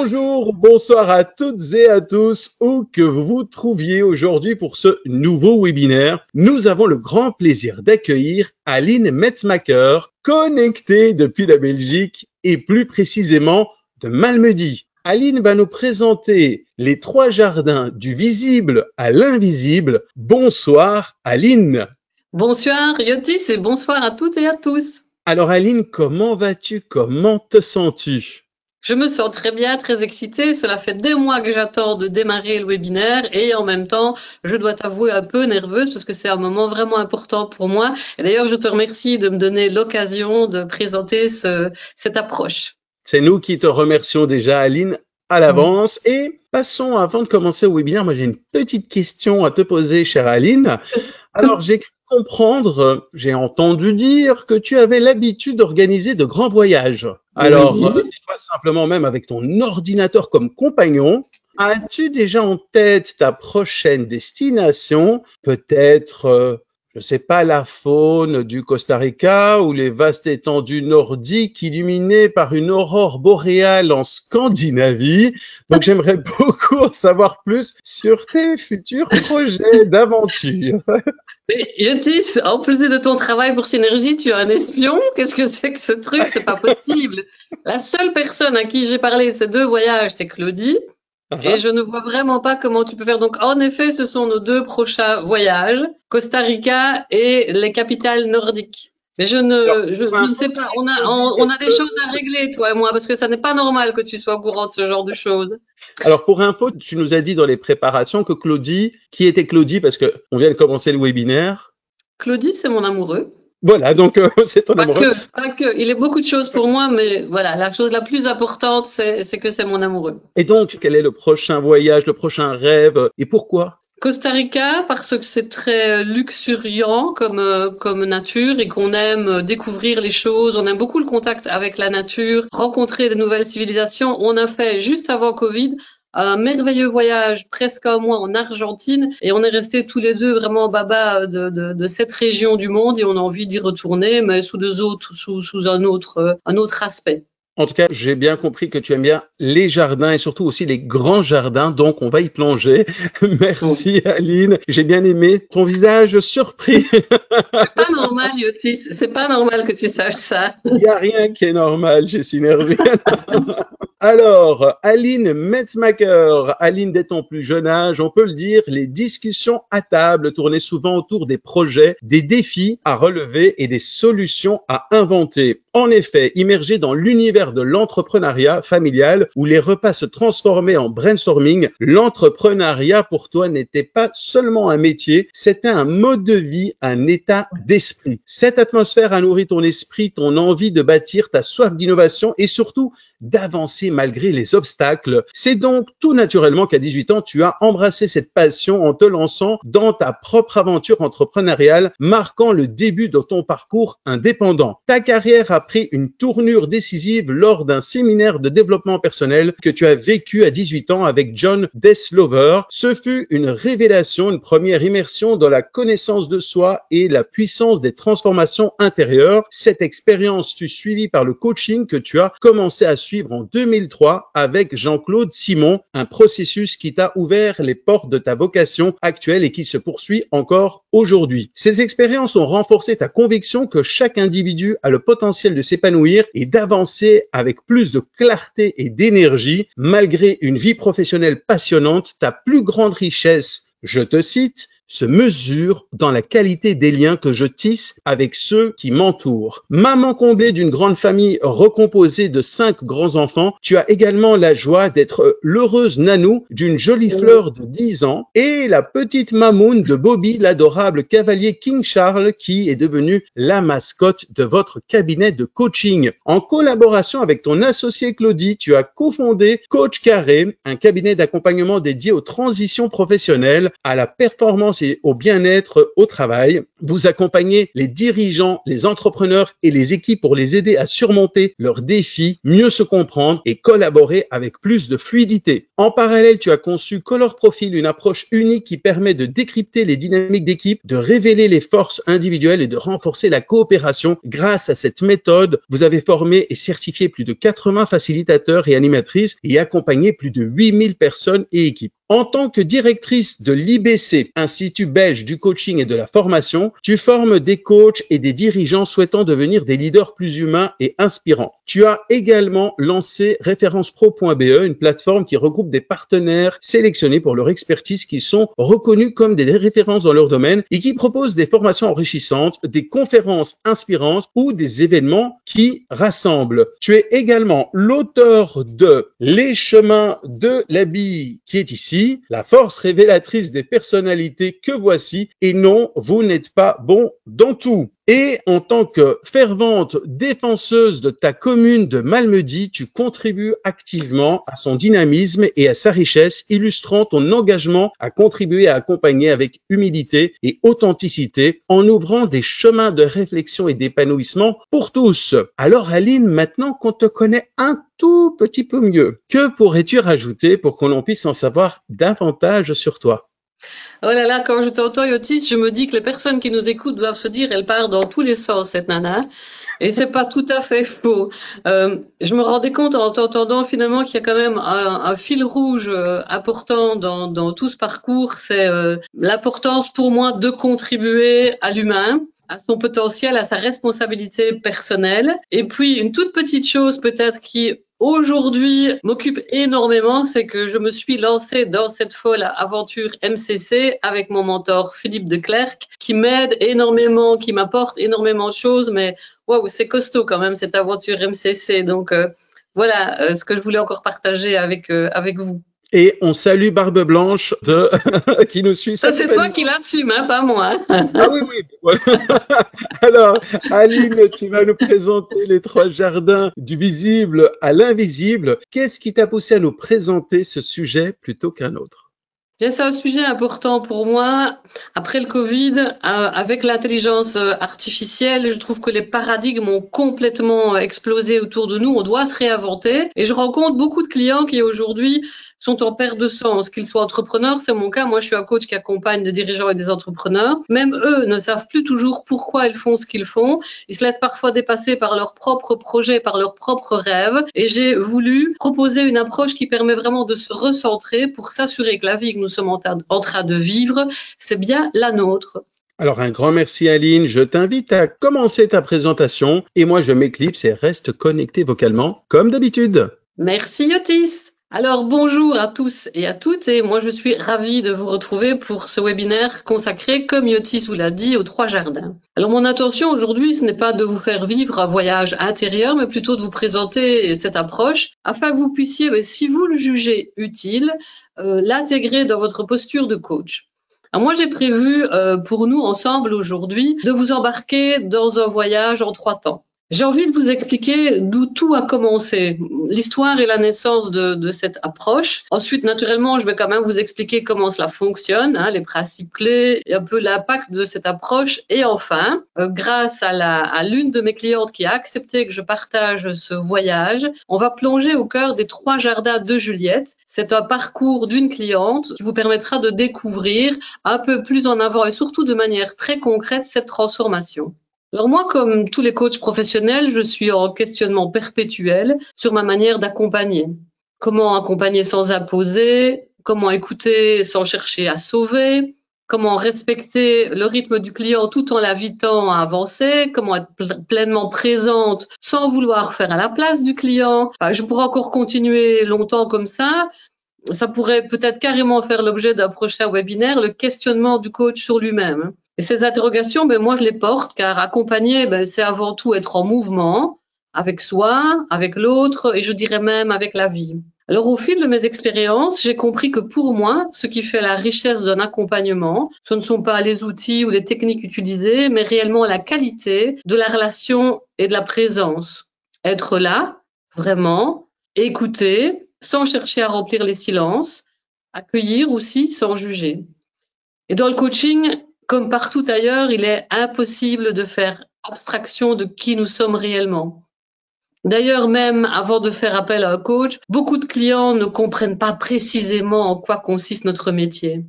Bonjour, bonsoir à toutes et à tous, où que vous vous trouviez aujourd'hui pour ce nouveau webinaire. Nous avons le grand plaisir d'accueillir Aline Metzmacher, connectée depuis la Belgique et plus précisément de Malmedy. Aline va nous présenter les 3 jardins du visible à l'invisible. Bonsoir Aline. Bonsoir Yotis et bonsoir à toutes et à tous. Alors Aline, comment vas-tu? Comment te sens-tu? Je me sens très bien, très excitée. Cela fait des mois que j'attends de démarrer le webinaire et en même temps, je dois t'avouer un peu nerveuse parce que c'est un moment vraiment important pour moi. Et d'ailleurs, je te remercie de me donner l'occasion de présenter cette approche. C'est nous qui te remercions déjà, Aline, à l'avance. Et passons, avant de commencer le webinaire, moi j'ai une petite question à te poser, chère Aline. Alors, j'ai cru comprendre, j'ai entendu dire que tu avais l'habitude d'organiser de grands voyages. Alors, des fois simplement même avec ton ordinateur comme compagnon. As-tu déjà en tête ta prochaine destination? Peut-être, je sais pas, la faune du Costa Rica ou les vastes étendues nordiques illuminées par une aurore boréale en Scandinavie. Donc, j'aimerais beaucoup en savoir plus sur tes futurs projets d'aventure. Mais Yotis, en plus de ton travail pour Synergie, tu es un espion? Qu'est-ce que c'est que ce truc? C'est pas possible. La seule personne à qui j'ai parlé de ces 2 voyages, c'est Claudie. Et je ne vois vraiment pas comment tu peux faire. Donc, en effet, ce sont nos 2 prochains voyages, Costa Rica et les capitales nordiques. Mais je ne sais pas. On a des choses à régler, toi et moi, parce que ça n'est pas normal que tu sois au courant de ce genre de choses. Alors, pour info, tu nous as dit dans les préparations que Claudie, qui était Claudie, parce que on vient de commencer le webinaire. Claudie, c'est mon amoureux. Voilà, donc c'est ton amoureux. Pas que. Il est beaucoup de choses pour moi, mais voilà, la chose la plus importante, c'est que c'est mon amoureux. Et donc, quel est le prochain voyage, le prochain rêve, et pourquoi? Costa Rica, parce que c'est très luxuriant comme nature et qu'on aime découvrir les choses. On aime beaucoup le contact avec la nature, rencontrer de nouvelles civilisations. On a fait, juste avant Covid, un merveilleux voyage, presque un mois en Argentine, et on est restés tous les 2 vraiment baba de cette région du monde et on a envie d'y retourner, mais sous un autre aspect. En tout cas, j'ai bien compris que tu aimes bien les jardins et surtout aussi les grands jardins, donc on va y plonger. Merci Aline, j'ai bien aimé ton visage surpris. C'est pas normal, Yotis, c'est pas normal que tu saches ça. Il n'y a rien qui est normal chez Synergie. Alors, Aline Metzmacher, Aline dès ton plus jeune âge, on peut le dire, les discussions à table tournaient souvent autour des projets, des défis à relever et des solutions à inventer. En effet, immergé dans l'univers de l'entrepreneuriat familial où les repas se transformaient en brainstorming, l'entrepreneuriat pour toi n'était pas seulement un métier, c'était un mode de vie, un état d'esprit. Cette atmosphère a nourri ton esprit, ton envie de bâtir, ta soif d'innovation et surtout d'avancer malgré les obstacles. C'est donc tout naturellement qu'à 18 ans, tu as embrassé cette passion en te lançant dans ta propre aventure entrepreneuriale, marquant le début de ton parcours indépendant. Ta carrière a pris une tournure décisive lors d'un séminaire de développement personnel que tu as vécu à 18 ans avec John Deslover. Ce fut une révélation, une première immersion dans la connaissance de soi et la puissance des transformations intérieures. Cette expérience fut suivie par le coaching que tu as commencé à suivre en 2003 avec Jean-Claude Simon, un processus qui t'a ouvert les portes de ta vocation actuelle et qui se poursuit encore aujourd'hui. Ces expériences ont renforcé ta conviction que chaque individu a le potentiel de s'épanouir et d'avancer avec plus de clarté et d'énergie. Malgré une vie professionnelle passionnante, ta plus grande richesse, je te cite, se mesure dans la qualité des liens que je tisse avec ceux qui m'entourent. Maman comblée d'une grande famille recomposée de 5 grands-enfants, tu as également la joie d'être l'heureuse nanou d'une jolie fleur de 10 ans et la petite mamoune de Bobby, l'adorable cavalier King Charles qui est devenu la mascotte de votre cabinet de coaching. En collaboration avec ton associé Claudie, tu as cofondé Coach Carré, un cabinet d'accompagnement dédié aux transitions professionnelles, à la performance performance et au bien-être au travail. Vous accompagnez les dirigeants, les entrepreneurs et les équipes pour les aider à surmonter leurs défis, mieux se comprendre et collaborer avec plus de fluidité. En parallèle, tu as conçu Color Profile, une approche unique qui permet de décrypter les dynamiques d'équipe, de révéler les forces individuelles et de renforcer la coopération. Grâce à cette méthode, vous avez formé et certifié plus de 80 facilitateurs et animatrices et accompagné plus de 8000 personnes et équipes. En tant que directrice de l'IBC, Institut belge du coaching et de la formation, tu formes des coachs et des dirigeants souhaitant devenir des leaders plus humains et inspirants. Tu as également lancé référencepro.be, une plateforme qui regroupe des partenaires sélectionnés pour leur expertise qui sont reconnus comme des références dans leur domaine et qui proposent des formations enrichissantes, des conférences inspirantes ou des événements qui rassemblent. Tu es également l'auteur de Les chemins de l'habit qui est ici, la force révélatrice des personnalités que voici, et non, vous n'êtes pas bon dans tout. Et en tant que fervente défenseuse de ta commune de Malmedy, tu contribues activement à son dynamisme et à sa richesse, illustrant ton engagement à contribuer à accompagner avec humilité et authenticité en ouvrant des chemins de réflexion et d'épanouissement pour tous. Alors Aline, maintenant qu'on te connaît un tout petit peu mieux, que pourrais-tu rajouter pour qu'on en puisse en savoir davantage sur toi? Oh là là, quand je t'entends, Yotis, je me dis que les personnes qui nous écoutent doivent se dire, elle part dans tous les sens, cette nana. Et c'est pas tout à fait faux. Je me rendais compte en t'entendant finalement qu'il y a quand même un fil rouge important dans tout ce parcours, c'est l'importance pour moi de contribuer à l'humain, à son potentiel, à sa responsabilité personnelle. Et puis, une toute petite chose peut-être qui aujourd'hui m'occupe énormément, c'est que je me suis lancée dans cette folle aventure MCC avec mon mentor Philippe de Clercq, qui m'aide énormément, qui m'apporte énormément de choses, mais waouh, c'est costaud quand même cette aventure MCC. Donc voilà ce que je voulais encore partager avec vous. Et on salue Barbe Blanche qui nous suit. Ça, c'est toi qui l'assume, hein, pas moi. Ah oui, oui. Alors, Aline, tu vas nous présenter les 3 jardins du visible à l'invisible. Qu'est-ce qui t'a poussé à nous présenter ce sujet plutôt qu'un autre? C'est un sujet important pour moi. Après le Covid, avec l'intelligence artificielle, je trouve que les paradigmes ont complètement explosé autour de nous. On doit se réinventer. Et je rencontre beaucoup de clients qui aujourd'hui sont en perte de sens, qu'ils soient entrepreneurs, c'est mon cas. Moi, je suis un coach qui accompagne des dirigeants et des entrepreneurs. Même eux ne savent plus toujours pourquoi ils font ce qu'ils font. Ils se laissent parfois dépasser par leurs propres projets, par leurs propres rêves. Et j'ai voulu proposer une approche qui permet vraiment de se recentrer pour s'assurer que la vie que nous sommes en train de vivre, c'est bien la nôtre. Alors un grand merci Aline, je t'invite à commencer ta présentation et moi je m'éclipse et reste connecté vocalement comme d'habitude. Merci Yotis. Alors bonjour à tous et à toutes et moi je suis ravie de vous retrouver pour ce webinaire consacré, comme Yotis vous l'a dit, aux 3 jardins. Alors mon intention aujourd'hui, ce n'est pas de vous faire vivre un voyage intérieur, mais plutôt de vous présenter cette approche afin que vous puissiez, si vous le jugez utile, l'intégrer dans votre posture de coach. Alors moi j'ai prévu pour nous ensemble aujourd'hui de vous embarquer dans un voyage en 3 temps. J'ai envie de vous expliquer d'où tout a commencé, l'histoire et la naissance de cette approche. Ensuite, naturellement, je vais quand même vous expliquer comment cela fonctionne, les principes clés et un peu l'impact de cette approche. Et enfin, grâce à l'une de mes clientes qui a accepté que je partage ce voyage, on va plonger au cœur des 3 jardins de Juliette. C'est un parcours d'une cliente qui vous permettra de découvrir un peu plus en avant et surtout de manière très concrète cette transformation. Alors moi, comme tous les coachs professionnels, je suis en questionnement perpétuel sur ma manière d'accompagner. Comment accompagner sans imposer? Comment écouter sans chercher à sauver? Comment respecter le rythme du client tout en l'invitant à avancer? Comment être pleinement présente sans vouloir faire à la place du client? Enfin, je pourrais encore continuer longtemps comme ça. Ça pourrait peut-être carrément faire l'objet d'un prochain webinaire, le questionnement du coach sur lui-même. Et ces interrogations, moi je les porte car accompagner, c'est avant tout être en mouvement avec soi, avec l'autre et je dirais même avec la vie. Alors au fil de mes expériences, j'ai compris que pour moi, ce qui fait la richesse d'un accompagnement, ce ne sont pas les outils ou les techniques utilisées, mais réellement la qualité de la relation et de la présence. Être là, vraiment, écouter, sans chercher à remplir les silences, accueillir aussi sans juger. Et dans le coaching, comme partout ailleurs, il est impossible de faire abstraction de qui nous sommes réellement. D'ailleurs, même avant de faire appel à un coach, beaucoup de clients ne comprennent pas précisément en quoi consiste notre métier.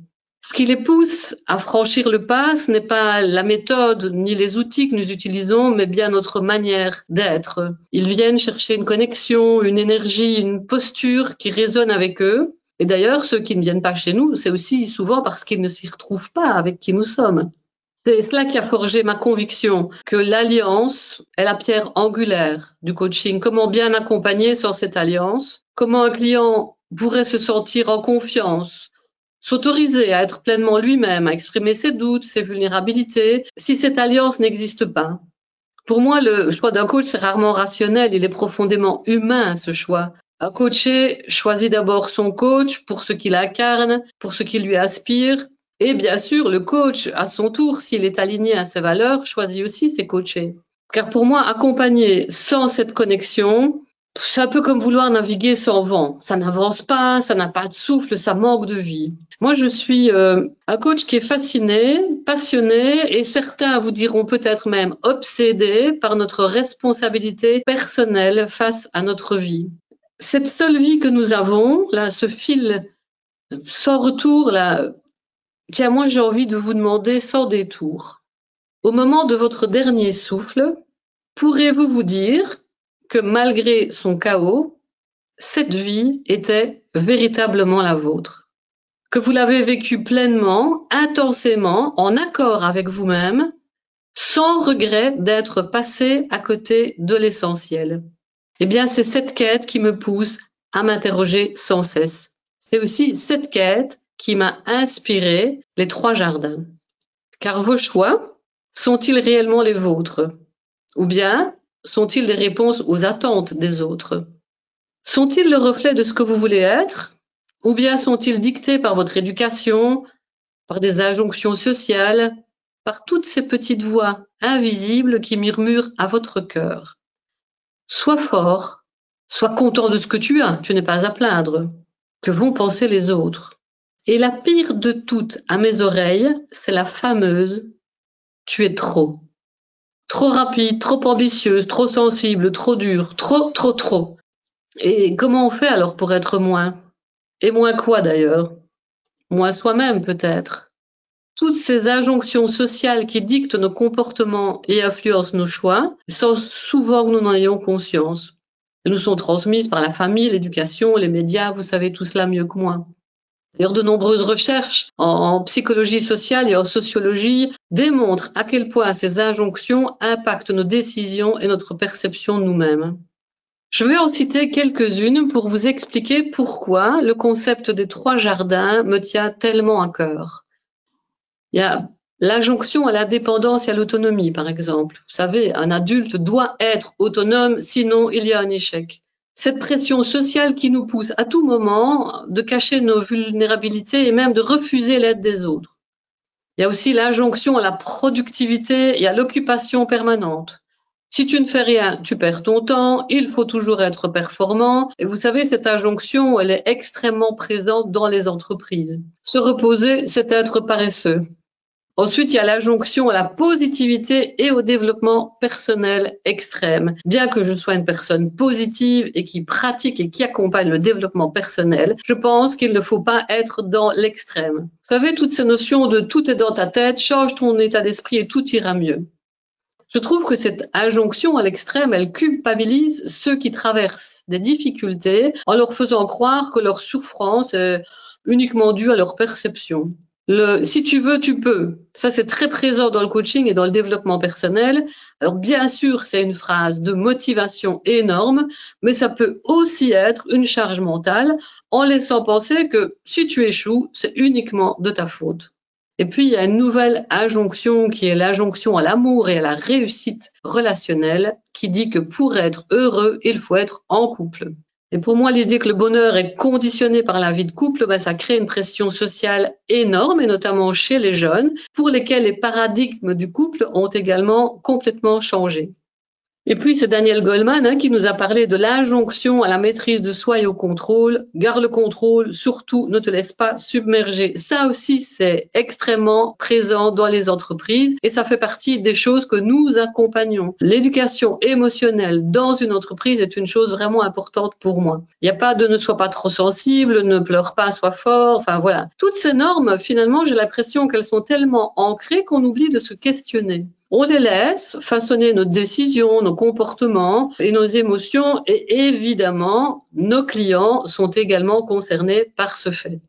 Ce qui les pousse à franchir le pas, ce n'est pas la méthode ni les outils que nous utilisons, mais bien notre manière d'être. Ils viennent chercher une connexion, une énergie, une posture qui résonne avec eux. Et d'ailleurs, ceux qui ne viennent pas chez nous, c'est aussi souvent parce qu'ils ne s'y retrouvent pas avec qui nous sommes. C'est cela qui a forgé ma conviction que l'alliance est la pierre angulaire du coaching. Comment bien accompagner sur cette alliance? Comment un client pourrait se sentir en confiance, s'autoriser à être pleinement lui-même, à exprimer ses doutes, ses vulnérabilités, si cette alliance n'existe pas? Pour moi, le choix d'un coach, c'est rarement rationnel, il est profondément humain, ce choix. Un coaché choisit d'abord son coach pour ce qu'il incarne, pour ce qui lui aspire. Et bien sûr, le coach, à son tour, s'il est aligné à ses valeurs, choisit aussi ses coachés. Car pour moi, accompagner sans cette connexion, c'est un peu comme vouloir naviguer sans vent. Ça n'avance pas, ça n'a pas de souffle, ça manque de vie. Moi, je suis un coach qui est fasciné, passionné, et certains vous diront peut-être même obsédé par notre responsabilité personnelle face à notre vie. Cette seule vie que nous avons, là, ce fil sans retour, là, tiens, moi, j'ai envie de vous demander sans détour. Au moment de votre dernier souffle, pourrez-vous vous dire que malgré son chaos, cette vie était véritablement la vôtre? Que vous l'avez vécue pleinement, intensément, en accord avec vous-même, sans regret d'être passé à côté de l'essentiel? Eh bien, c'est cette quête qui me pousse à m'interroger sans cesse. C'est aussi cette quête qui m'a inspiré les 3 jardins. Car vos choix sont-ils réellement les vôtres? Ou bien sont-ils des réponses aux attentes des autres? Sont-ils le reflet de ce que vous voulez être? Ou bien sont-ils dictés par votre éducation, par des injonctions sociales, par toutes ces petites voix invisibles qui murmurent à votre cœur? Sois fort, sois content de ce que tu as, tu n'es pas à plaindre. Que vont penser les autres? Et la pire de toutes à mes oreilles, c'est la fameuse « tu es trop ». Trop rapide, trop ambitieuse, trop sensible, trop dure, trop. Et comment on fait alors pour être moins? Et moins quoi d'ailleurs? Moins soi-même peut-être. Toutes ces injonctions sociales qui dictent nos comportements et influencent nos choix, sans souvent que nous en ayons conscience. Elles nous sont transmises par la famille, l'éducation, les médias, vous savez tout cela mieux que moi. D'ailleurs, de nombreuses recherches en psychologie sociale et en sociologie démontrent à quel point ces injonctions impactent nos décisions et notre perception de nous-mêmes. Je vais en citer quelques-unes pour vous expliquer pourquoi le concept des 3 jardins me tient tellement à cœur. Il y a l'injonction à la dépendance et à l'autonomie, par exemple. Vous savez, un adulte doit être autonome, sinon il y a un échec. Cette pression sociale qui nous pousse à tout moment de cacher nos vulnérabilités et même de refuser l'aide des autres. Il y a aussi l'injonction à la productivité et à l'occupation permanente. Si tu ne fais rien, tu perds ton temps, il faut toujours être performant. Et vous savez, cette injonction, elle est extrêmement présente dans les entreprises. Se reposer, c'est être paresseux. Ensuite, il y a l'injonction à la positivité et au développement personnel extrême. Bien que je sois une personne positive et qui pratique et qui accompagne le développement personnel, je pense qu'il ne faut pas être dans l'extrême. Vous savez, toutes ces notions de tout est dans ta tête, change ton état d'esprit et tout ira mieux. Je trouve que cette injonction à l'extrême, elle culpabilise ceux qui traversent des difficultés en leur faisant croire que leur souffrance est uniquement due à leur perception. Si tu veux, tu peux. Ça, c'est très présent dans le coaching et dans le développement personnel. Alors, bien sûr, c'est une phrase de motivation énorme, mais ça peut aussi être une charge mentale en laissant penser que si tu échoues, c'est uniquement de ta faute. Et puis, il y a une nouvelle injonction qui est l'injonction à l'amour et à la réussite relationnelle qui dit que pour être heureux, il faut être en couple. Et pour moi, l'idée que le bonheur est conditionné par la vie de couple, ça crée une pression sociale énorme, et notamment chez les jeunes, pour lesquels les paradigmes du couple ont également complètement changé. Et puis, c'est Daniel Goleman qui nous a parlé de l'injonction à la maîtrise de soi et au contrôle. Garde le contrôle, surtout ne te laisse pas submerger. Ça aussi, c'est extrêmement présent dans les entreprises et ça fait partie des choses que nous accompagnons. L'éducation émotionnelle dans une entreprise est une chose vraiment importante pour moi. Il n'y a pas de ne sois pas trop sensible, ne pleure pas, sois fort, enfin voilà. Toutes ces normes, finalement, j'ai l'impression qu'elles sont tellement ancrées qu'on oublie de se questionner. On les laisse façonner nos décisions, nos comportements et nos émotions et évidemment, nos clients sont également concernés par ce fait.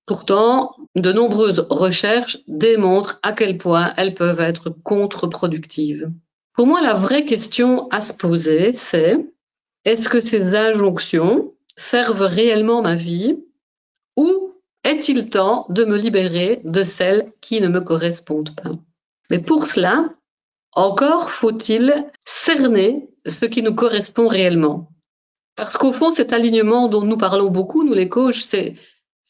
Pourtant, de nombreuses recherches démontrent à quel point elles peuvent être contre-productives. Pour moi, la vraie question à se poser, c'est est-ce que ces injonctions servent réellement ma vie ou est-il temps de me libérer de celles qui ne me correspondent pas? Mais pour cela, encore faut-il cerner ce qui nous correspond réellement. Parce qu'au fond, cet alignement dont nous parlons beaucoup, nous les coachs, c'est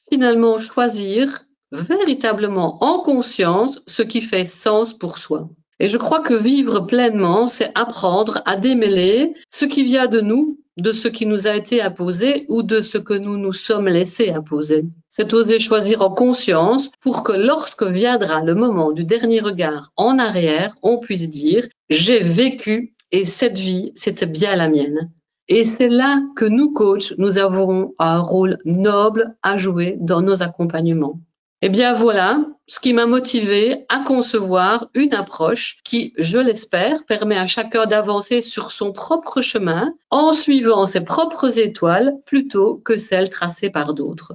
finalement choisir véritablement en conscience ce qui fait sens pour soi. Et je crois que vivre pleinement, c'est apprendre à démêler ce qui vient de nous, de ce qui nous a été imposé ou de ce que nous nous sommes laissés imposer. C'est oser choisir en conscience pour que lorsque viendra le moment du dernier regard en arrière, on puisse dire « j'ai vécu et cette vie, c'était bien la mienne ». Et c'est là que nous, coachs, nous avons un rôle noble à jouer dans nos accompagnements. Eh bien voilà ce qui m'a motivée à concevoir une approche qui, je l'espère, permet à chacun d'avancer sur son propre chemin en suivant ses propres étoiles plutôt que celles tracées par d'autres.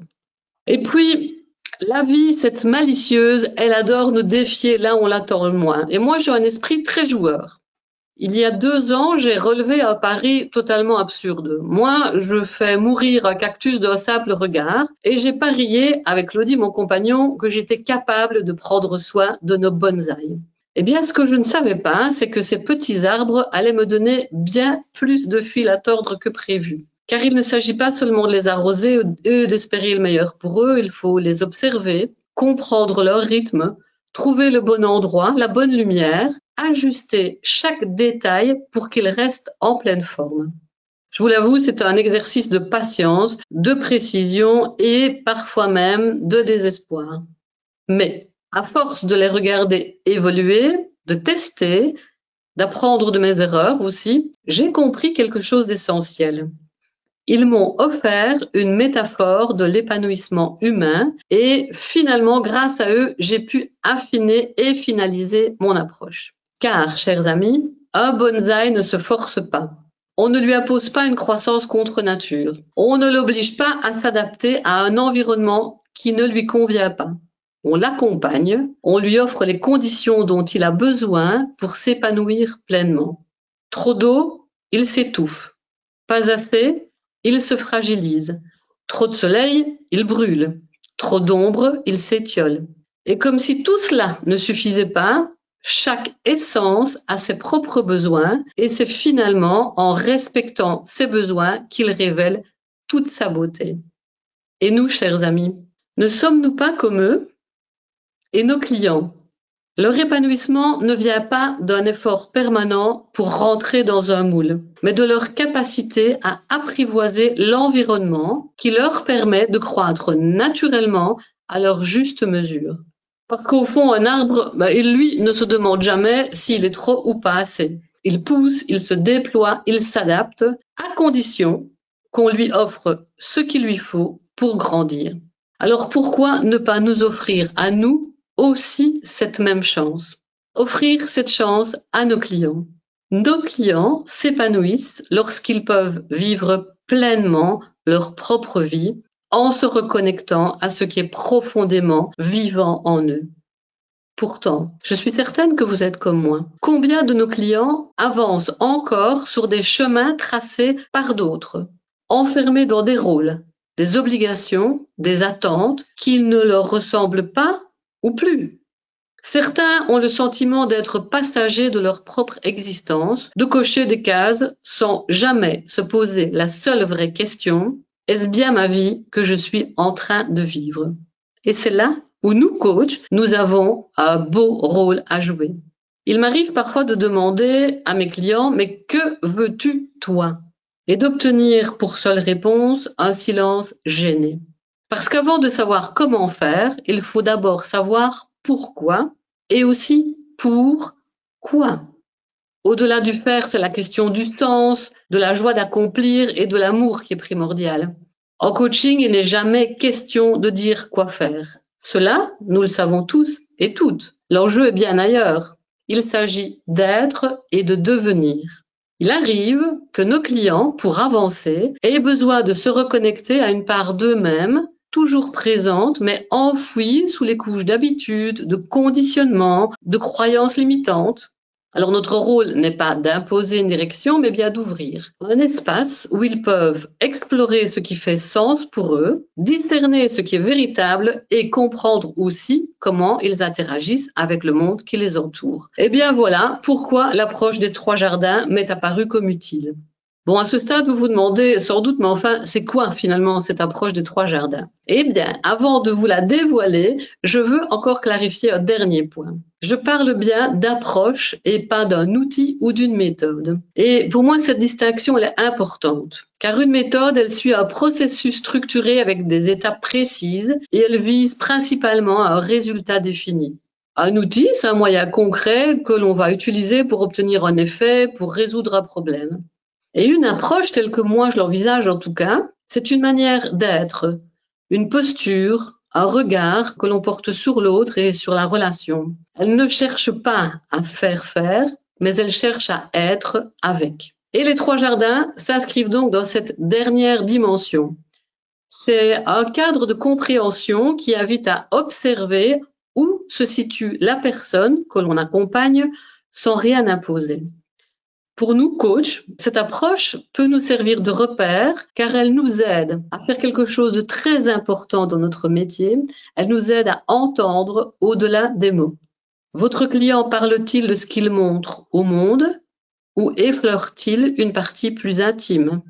Et puis, la vie, cette malicieuse, elle adore nous défier là où on l'attend le moins. Et moi, j'ai un esprit très joueur. Il y a 2 ans, j'ai relevé un pari totalement absurde. Moi, je fais mourir un cactus d'un simple regard et j'ai parié avec Claudie, mon compagnon, que j'étais capable de prendre soin de nos bonsaïs. Eh bien, ce que je ne savais pas, c'est que ces petits arbres allaient me donner bien plus de fil à tordre que prévu. Car il ne s'agit pas seulement de les arroser et d'espérer le meilleur pour eux, il faut les observer, comprendre leur rythme, trouver le bon endroit, la bonne lumière, ajuster chaque détail pour qu'il reste en pleine forme. Je vous l'avoue, c'est un exercice de patience, de précision et parfois même de désespoir. Mais à force de les regarder évoluer, de tester, d'apprendre de mes erreurs aussi, j'ai compris quelque chose d'essentiel. Ils m'ont offert une métaphore de l'épanouissement humain et finalement, grâce à eux, j'ai pu affiner et finaliser mon approche. Car, chers amis, un bonsaï ne se force pas. On ne lui impose pas une croissance contre nature. On ne l'oblige pas à s'adapter à un environnement qui ne lui convient pas. On l'accompagne, on lui offre les conditions dont il a besoin pour s'épanouir pleinement. Trop d'eau, il s'étouffe. Pas assez, il se fragilise. Trop de soleil, il brûle. Trop d'ombre, il s'étiole. Et comme si tout cela ne suffisait pas, chaque essence a ses propres besoins et c'est finalement en respectant ces besoins qu'il révèle toute sa beauté. Et nous, chers amis, ne sommes-nous pas comme eux? Et nos clients, leur épanouissement ne vient pas d'un effort permanent pour rentrer dans un moule, mais de leur capacité à apprivoiser l'environnement qui leur permet de croître naturellement à leur juste mesure. Parce qu'au fond, un arbre, lui, ne se demande jamais s'il est trop ou pas assez. Il pousse, il se déploie, il s'adapte, à condition qu'on lui offre ce qu'il lui faut pour grandir. Alors pourquoi ne pas nous offrir à nous aussi cette même chance? Offrir cette chance à nos clients. Nos clients s'épanouissent lorsqu'ils peuvent vivre pleinement leur propre vie en se reconnectant à ce qui est profondément vivant en eux. Pourtant, je suis certaine que vous êtes comme moi. Combien de nos clients avancent encore sur des chemins tracés par d'autres, enfermés dans des rôles, des obligations, des attentes qui ne leur ressemblent pas ou plus? Certains ont le sentiment d'être passagers de leur propre existence, de cocher des cases sans jamais se poser la seule vraie question: est-ce bien ma vie que je suis en train de vivre? Et c'est là où nous, coachs, nous avons un beau rôle à jouer. Il m'arrive parfois de demander à mes clients, mais que veux-tu toi? Et d'obtenir pour seule réponse un silence gêné. Parce qu'avant de savoir comment faire, il faut d'abord savoir pourquoi et aussi pour quoi. Au-delà du faire, c'est la question du sens, de la joie d'accomplir et de l'amour qui est primordial. En coaching, il n'est jamais question de dire quoi faire. Cela, nous le savons tous et toutes. L'enjeu est bien ailleurs. Il s'agit d'être et de devenir. Il arrive que nos clients, pour avancer, aient besoin de se reconnecter à une part d'eux-mêmes, toujours présente, mais enfouie sous les couches d'habitudes, de conditionnements, de croyances limitantes. Alors notre rôle n'est pas d'imposer une direction, mais bien d'ouvrir un espace où ils peuvent explorer ce qui fait sens pour eux, discerner ce qui est véritable et comprendre aussi comment ils interagissent avec le monde qui les entoure. Et bien voilà pourquoi l'approche des 3 jardins m'est apparue comme utile. Bon, à ce stade, vous vous demandez sans doute, mais enfin, c'est quoi finalement cette approche des 3 jardins? Eh bien, avant de vous la dévoiler, je veux encore clarifier un dernier point. Je parle bien d'approche et pas d'un outil ou d'une méthode. Et pour moi, cette distinction, elle est importante. Car une méthode, elle suit un processus structuré avec des étapes précises et elle vise principalement à un résultat défini. Un outil, c'est un moyen concret que l'on va utiliser pour obtenir un effet, pour résoudre un problème. Et une approche telle que moi je l'envisage en tout cas, c'est une manière d'être, une posture, un regard que l'on porte sur l'autre et sur la relation. Elle ne cherche pas à faire, mais elle cherche à être avec. Et les 3 jardins s'inscrivent donc dans cette dernière dimension. C'est un cadre de compréhension qui invite à observer où se situe la personne que l'on accompagne sans rien imposer. Pour nous, coachs, cette approche peut nous servir de repère car elle nous aide à faire quelque chose de très important dans notre métier. Elle nous aide à entendre au-delà des mots. Votre client parle-t-il de ce qu'il montre au monde ou effleure-t-il une partie plus intime?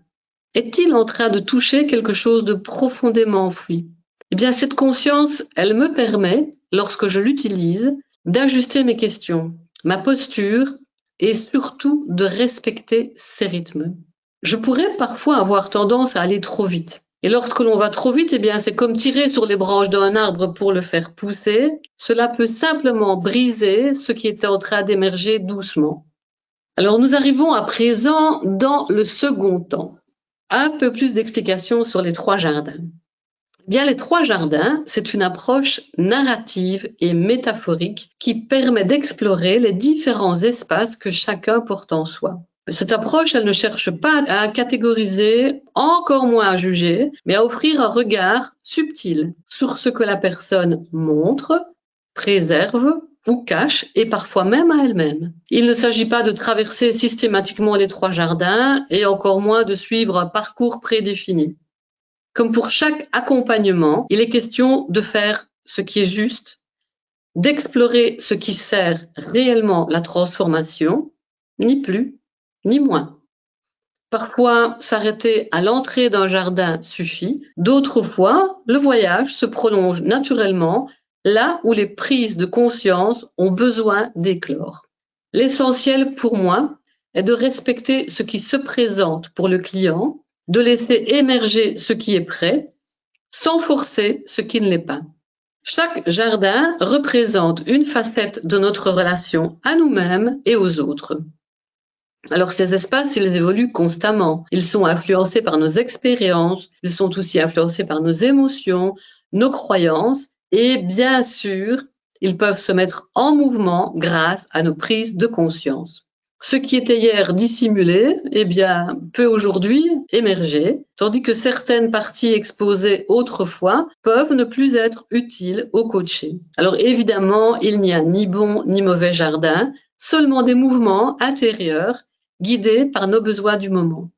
Est-il en train de toucher quelque chose de profondément enfoui? Eh bien, cette conscience, elle me permet, lorsque je l'utilise, d'ajuster mes questions, ma posture, et surtout de respecter ses rythmes. Je pourrais parfois avoir tendance à aller trop vite. Et lorsque l'on va trop vite, eh bien, c'est comme tirer sur les branches d'un arbre pour le faire pousser. Cela peut simplement briser ce qui était en train d'émerger doucement. Alors, nous arrivons à présent dans le second temps. Un peu plus d'explications sur les 3 jardins. Bien, les 3 jardins, c'est une approche narrative et métaphorique qui permet d'explorer les différents espaces que chacun porte en soi. Cette approche, elle ne cherche pas à catégoriser, encore moins à juger, mais à offrir un regard subtil sur ce que la personne montre, préserve ou cache, et parfois même à elle-même. Il ne s'agit pas de traverser systématiquement les 3 jardins, et encore moins de suivre un parcours prédéfini. Comme pour chaque accompagnement, il est question de faire ce qui est juste, d'explorer ce qui sert réellement la transformation, ni plus, ni moins. Parfois, s'arrêter à l'entrée d'un jardin suffit. D'autres fois, le voyage se prolonge naturellement là où les prises de conscience ont besoin d'éclore. L'essentiel pour moi est de respecter ce qui se présente pour le client, de laisser émerger ce qui est prêt, sans forcer ce qui ne l'est pas. Chaque jardin représente une facette de notre relation à nous-mêmes et aux autres. Alors ces espaces, ils évoluent constamment. Ils sont influencés par nos expériences, ils sont aussi influencés par nos émotions, nos croyances et bien sûr, ils peuvent se mettre en mouvement grâce à nos prises de conscience. Ce qui était hier dissimulé, eh bien, peut aujourd'hui émerger, tandis que certaines parties exposées autrefois peuvent ne plus être utiles au coaché. Alors évidemment, il n'y a ni bon ni mauvais jardin, seulement des mouvements intérieurs guidés par nos besoins du moment.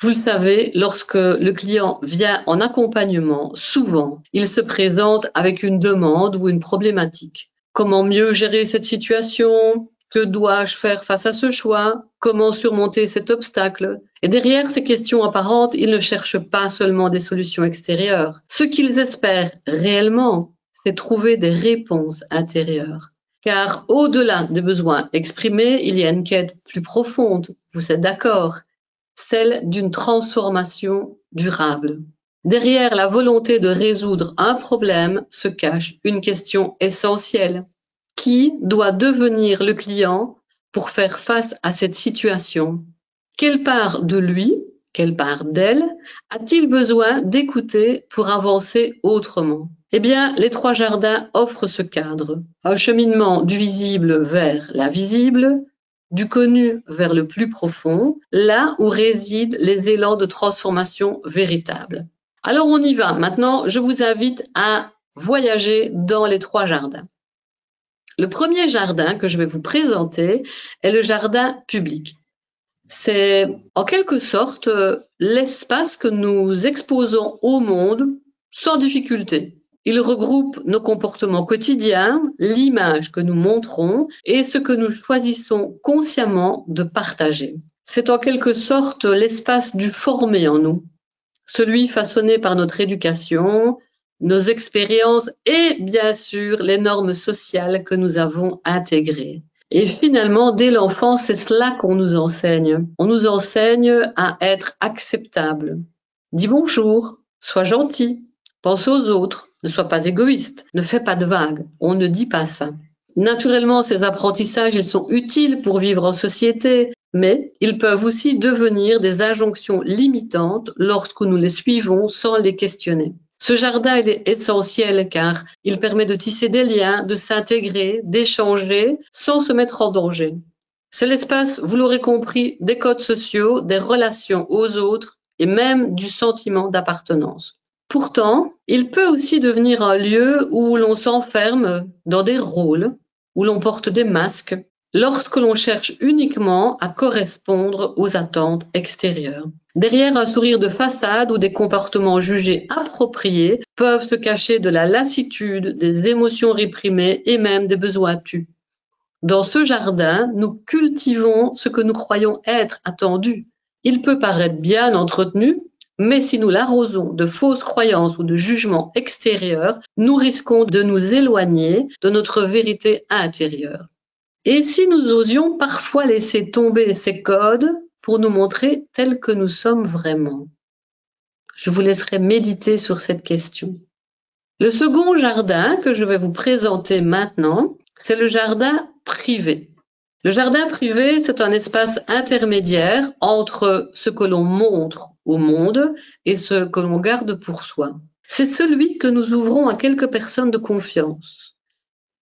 Vous le savez, lorsque le client vient en accompagnement, souvent, il se présente avec une demande ou une problématique. Comment mieux gérer cette situation ? Que dois-je faire face à ce choix? Comment surmonter cet obstacle? Et derrière ces questions apparentes, ils ne cherchent pas seulement des solutions extérieures. Ce qu'ils espèrent réellement, c'est trouver des réponses intérieures. Car au-delà des besoins exprimés, il y a une quête plus profonde, vous êtes d'accord, celle d'une transformation durable. Derrière la volonté de résoudre un problème se cache une question essentielle. Qui doit devenir le client pour faire face à cette situation? Quelle part de lui, quelle part d'elle a-t-il besoin d'écouter pour avancer autrement? Eh bien, les 3 jardins offrent ce cadre. Un cheminement du visible vers l'invisible, du connu vers le plus profond, là où résident les élans de transformation véritables. Alors on y va. Maintenant, je vous invite à voyager dans les 3 jardins. Le premier jardin que je vais vous présenter est le jardin public. C'est en quelque sorte l'espace que nous exposons au monde sans difficulté. Il regroupe nos comportements quotidiens, l'image que nous montrons et ce que nous choisissons consciemment de partager. C'est en quelque sorte l'espace du formé en nous, celui façonné par notre éducation, nos expériences et bien sûr les normes sociales que nous avons intégrées. Et finalement, dès l'enfance, c'est cela qu'on nous enseigne. On nous enseigne à être acceptable. Dis bonjour, sois gentil, pense aux autres, ne sois pas égoïste, ne fais pas de vagues. On ne dit pas ça. Naturellement, ces apprentissages, ils sont utiles pour vivre en société, mais ils peuvent aussi devenir des injonctions limitantes lorsque nous les suivons sans les questionner. Ce jardin, il est essentiel car il permet de tisser des liens, de s'intégrer, d'échanger sans se mettre en danger. C'est l'espace, vous l'aurez compris, des codes sociaux, des relations aux autres et même du sentiment d'appartenance. Pourtant, il peut aussi devenir un lieu où l'on s'enferme dans des rôles, où l'on porte des masques, lorsque l'on cherche uniquement à correspondre aux attentes extérieures. Derrière un sourire de façade ou des comportements jugés appropriés peuvent se cacher de la lassitude, des émotions réprimées et même des besoins tus. Dans ce jardin, nous cultivons ce que nous croyons être attendu. Il peut paraître bien entretenu, mais si nous l'arrosons de fausses croyances ou de jugements extérieurs, nous risquons de nous éloigner de notre vérité intérieure. Et si nous osions parfois laisser tomber ces codes pour nous montrer tels que nous sommes vraiment? Je vous laisserai méditer sur cette question. Le second jardin que je vais vous présenter maintenant, c'est le jardin privé. Le jardin privé, c'est un espace intermédiaire entre ce que l'on montre au monde et ce que l'on garde pour soi. C'est celui que nous ouvrons à quelques personnes de confiance.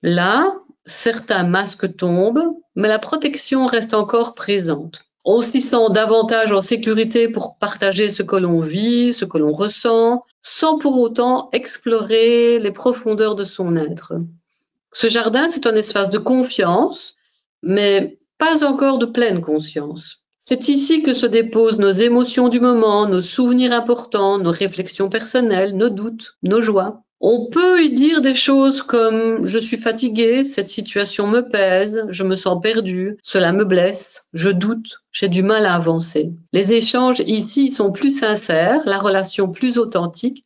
Là, certains masques tombent, mais la protection reste encore présente. On s'y sent davantage en sécurité pour partager ce que l'on vit, ce que l'on ressent, sans pour autant explorer les profondeurs de son être. Ce jardin, c'est un espace de confiance, mais pas encore de pleine conscience. C'est ici que se déposent nos émotions du moment, nos souvenirs importants, nos réflexions personnelles, nos doutes, nos joies. On peut y dire des choses comme « je suis fatigué, cette situation me pèse, je me sens perdu, cela me blesse, je doute, j'ai du mal à avancer ». Les échanges ici sont plus sincères, la relation plus authentique,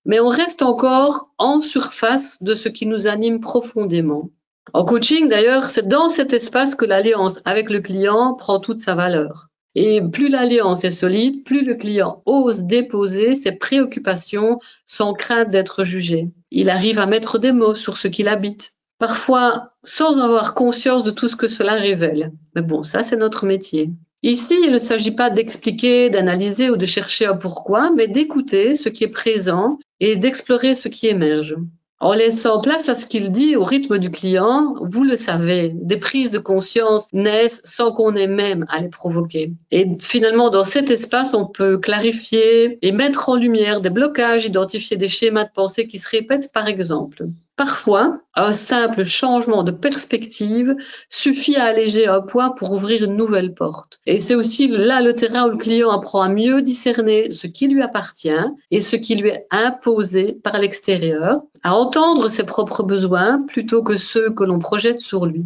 mais on reste encore en surface de ce qui nous anime profondément. En coaching, d'ailleurs, c'est dans cet espace que l'alliance avec le client prend toute sa valeur. Et plus l'alliance est solide, plus le client ose déposer ses préoccupations sans crainte d'être jugé. Il arrive à mettre des mots sur ce qu'il habite, parfois sans avoir conscience de tout ce que cela révèle. Mais bon, ça c'est notre métier. Ici, il ne s'agit pas d'expliquer, d'analyser ou de chercher un pourquoi, mais d'écouter ce qui est présent et d'explorer ce qui émerge. En laissant place à ce qu'il dit au rythme du client, vous le savez, des prises de conscience naissent sans qu'on ait même à les provoquer. Et finalement, dans cet espace, on peut clarifier et mettre en lumière des blocages, identifier des schémas de pensée qui se répètent, par exemple. Parfois, un simple changement de perspective suffit à alléger un poids pour ouvrir une nouvelle porte. Et c'est aussi là le terrain où le client apprend à mieux discerner ce qui lui appartient et ce qui lui est imposé par l'extérieur, à entendre ses propres besoins plutôt que ceux que l'on projette sur lui.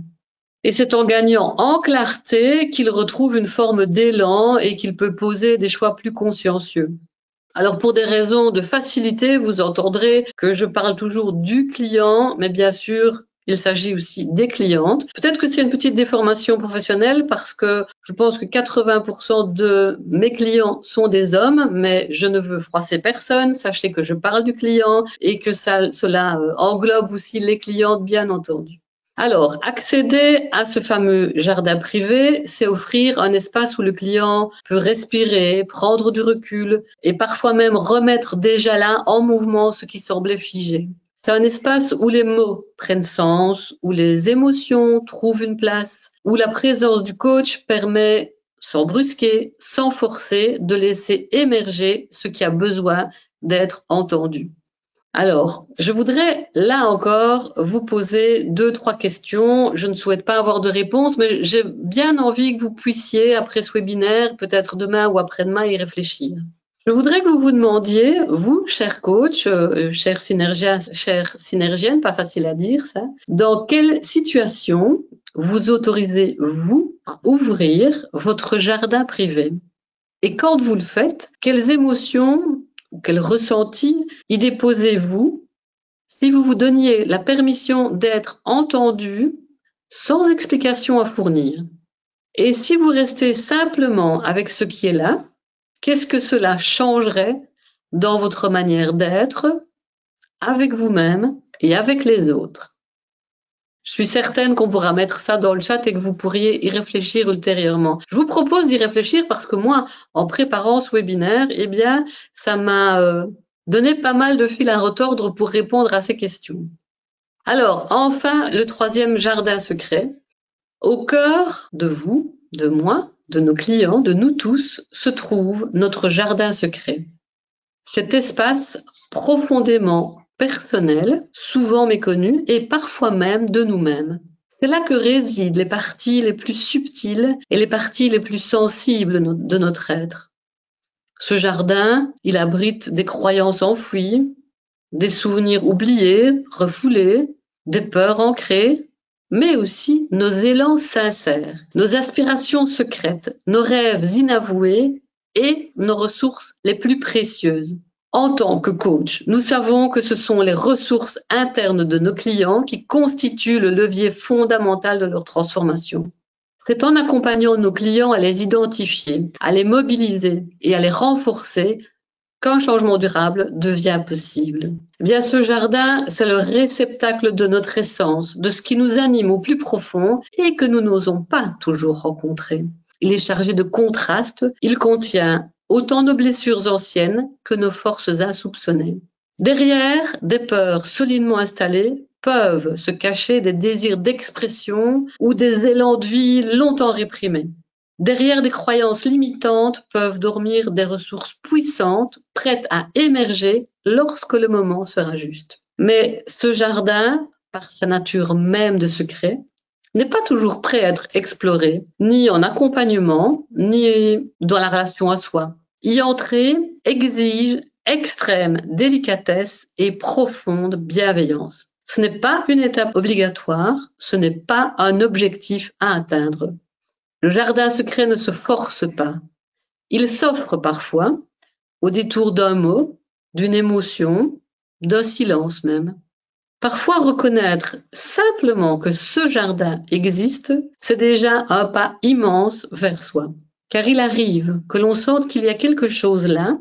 Et c'est en gagnant en clarté qu'il retrouve une forme d'élan et qu'il peut poser des choix plus consciencieux. Alors pour des raisons de facilité, vous entendrez que je parle toujours du client, mais bien sûr, Il s'agit aussi des clientes. Peut-être que c'est une petite déformation professionnelle parce que je pense que 80% de mes clients sont des hommes, mais je ne veux froisser personne. Sachez que je parle du client et que cela englobe aussi les clientes, bien entendu. Alors, accéder à ce fameux jardin privé, c'est offrir un espace où le client peut respirer, prendre du recul et parfois même remettre déjà là en mouvement ce qui semblait figé. C'est un espace où les mots prennent sens, où les émotions trouvent une place, où la présence du coach permet, sans brusquer, sans forcer, de laisser émerger ce qui a besoin d'être entendu. Alors, je voudrais là encore vous poser 2-3 questions. Je ne souhaite pas avoir de réponse, mais j'ai bien envie que vous puissiez, après ce webinaire, peut-être demain ou après-demain, y réfléchir. Je voudrais que vous vous demandiez, vous, cher coach, cher synergienne, pas facile à dire ça, dans quelle situation vous autorisez-vous à ouvrir votre jardin privé? Et quand vous le faites, quelles émotions ou quel ressenti y déposez-vous si vous vous donniez la permission d'être entendu sans explication à fournir? Et si vous restez simplement avec ce qui est là, qu'est-ce que cela changerait dans votre manière d'être avec vous-même et avec les autres? Je suis certaine qu'on pourra mettre ça dans le chat et que vous pourriez y réfléchir ultérieurement. Je vous propose d'y réfléchir parce que moi, en préparant ce webinaire, eh bien, ça m'a donné pas mal de fil à retordre pour répondre à ces questions. Alors, enfin, le troisième jardin secret. Au cœur de vous, de moi, de nos clients, de nous tous, se trouve notre jardin secret. Cet espace profondément personnel, souvent méconnu et parfois même de nous-mêmes. C'est là que résident les parties les plus subtiles et les parties les plus sensibles de notre être. Ce jardin, il abrite des croyances enfouies, des souvenirs oubliés, refoulés, des peurs ancrées, mais aussi nos élans sincères, nos aspirations secrètes, nos rêves inavoués et nos ressources les plus précieuses. En tant que coach, nous savons que ce sont les ressources internes de nos clients qui constituent le levier fondamental de leur transformation. C'est en accompagnant nos clients à les identifier, à les mobiliser et à les renforcer qu'un changement durable devient possible. Eh bien, ce jardin, c'est le réceptacle de notre essence, de ce qui nous anime au plus profond et que nous n'osons pas toujours rencontrer. Il est chargé de contrastes, il contient autant de blessures anciennes que nos forces insoupçonnées. Derrière des peurs solidement installées peuvent se cacher des désirs d'expression ou des élans de vie longtemps réprimés. Derrière des croyances limitantes peuvent dormir des ressources puissantes, prêtes à émerger lorsque le moment sera juste. Mais ce jardin, par sa nature même de secret, n'est pas toujours prêt à être exploré, ni en accompagnement, ni dans la relation à soi. Y entrer exige extrême délicatesse et profonde bienveillance. Ce n'est pas une étape obligatoire, ce n'est pas un objectif à atteindre. Le jardin secret ne se force pas. Il s'offre parfois au détour d'un mot, d'une émotion, d'un silence même. Parfois, reconnaître simplement que ce jardin existe, c'est déjà un pas immense vers soi. Car il arrive que l'on sente qu'il y a quelque chose là,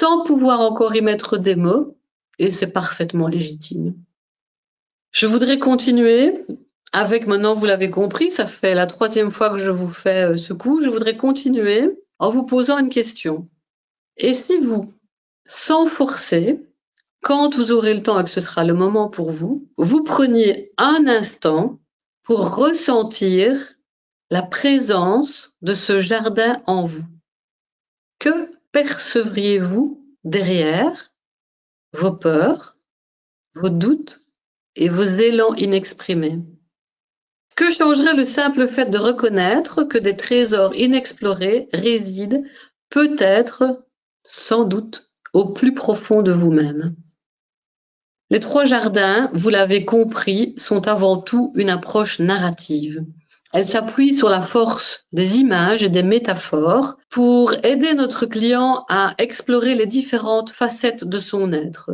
sans pouvoir encore y mettre des mots, et c'est parfaitement légitime. Je voudrais continuer avec, maintenant vous l'avez compris, ça fait la 3e fois que je vous fais ce coup, je voudrais continuer en vous posant une question. Et si vous, sans forcer, quand vous aurez le temps et que ce sera le moment pour vous, vous preniez un instant pour ressentir la présence de ce jardin en vous. Que percevriez-vous derrière vos peurs, vos doutes et vos élans inexprimés? Que changerait le simple fait de reconnaître que des trésors inexplorés résident peut-être, sans doute, au plus profond de vous-même? Les 3 jardins, vous l'avez compris, sont avant tout une approche narrative. Elle s'appuie sur la force des images et des métaphores pour aider notre client à explorer les différentes facettes de son être.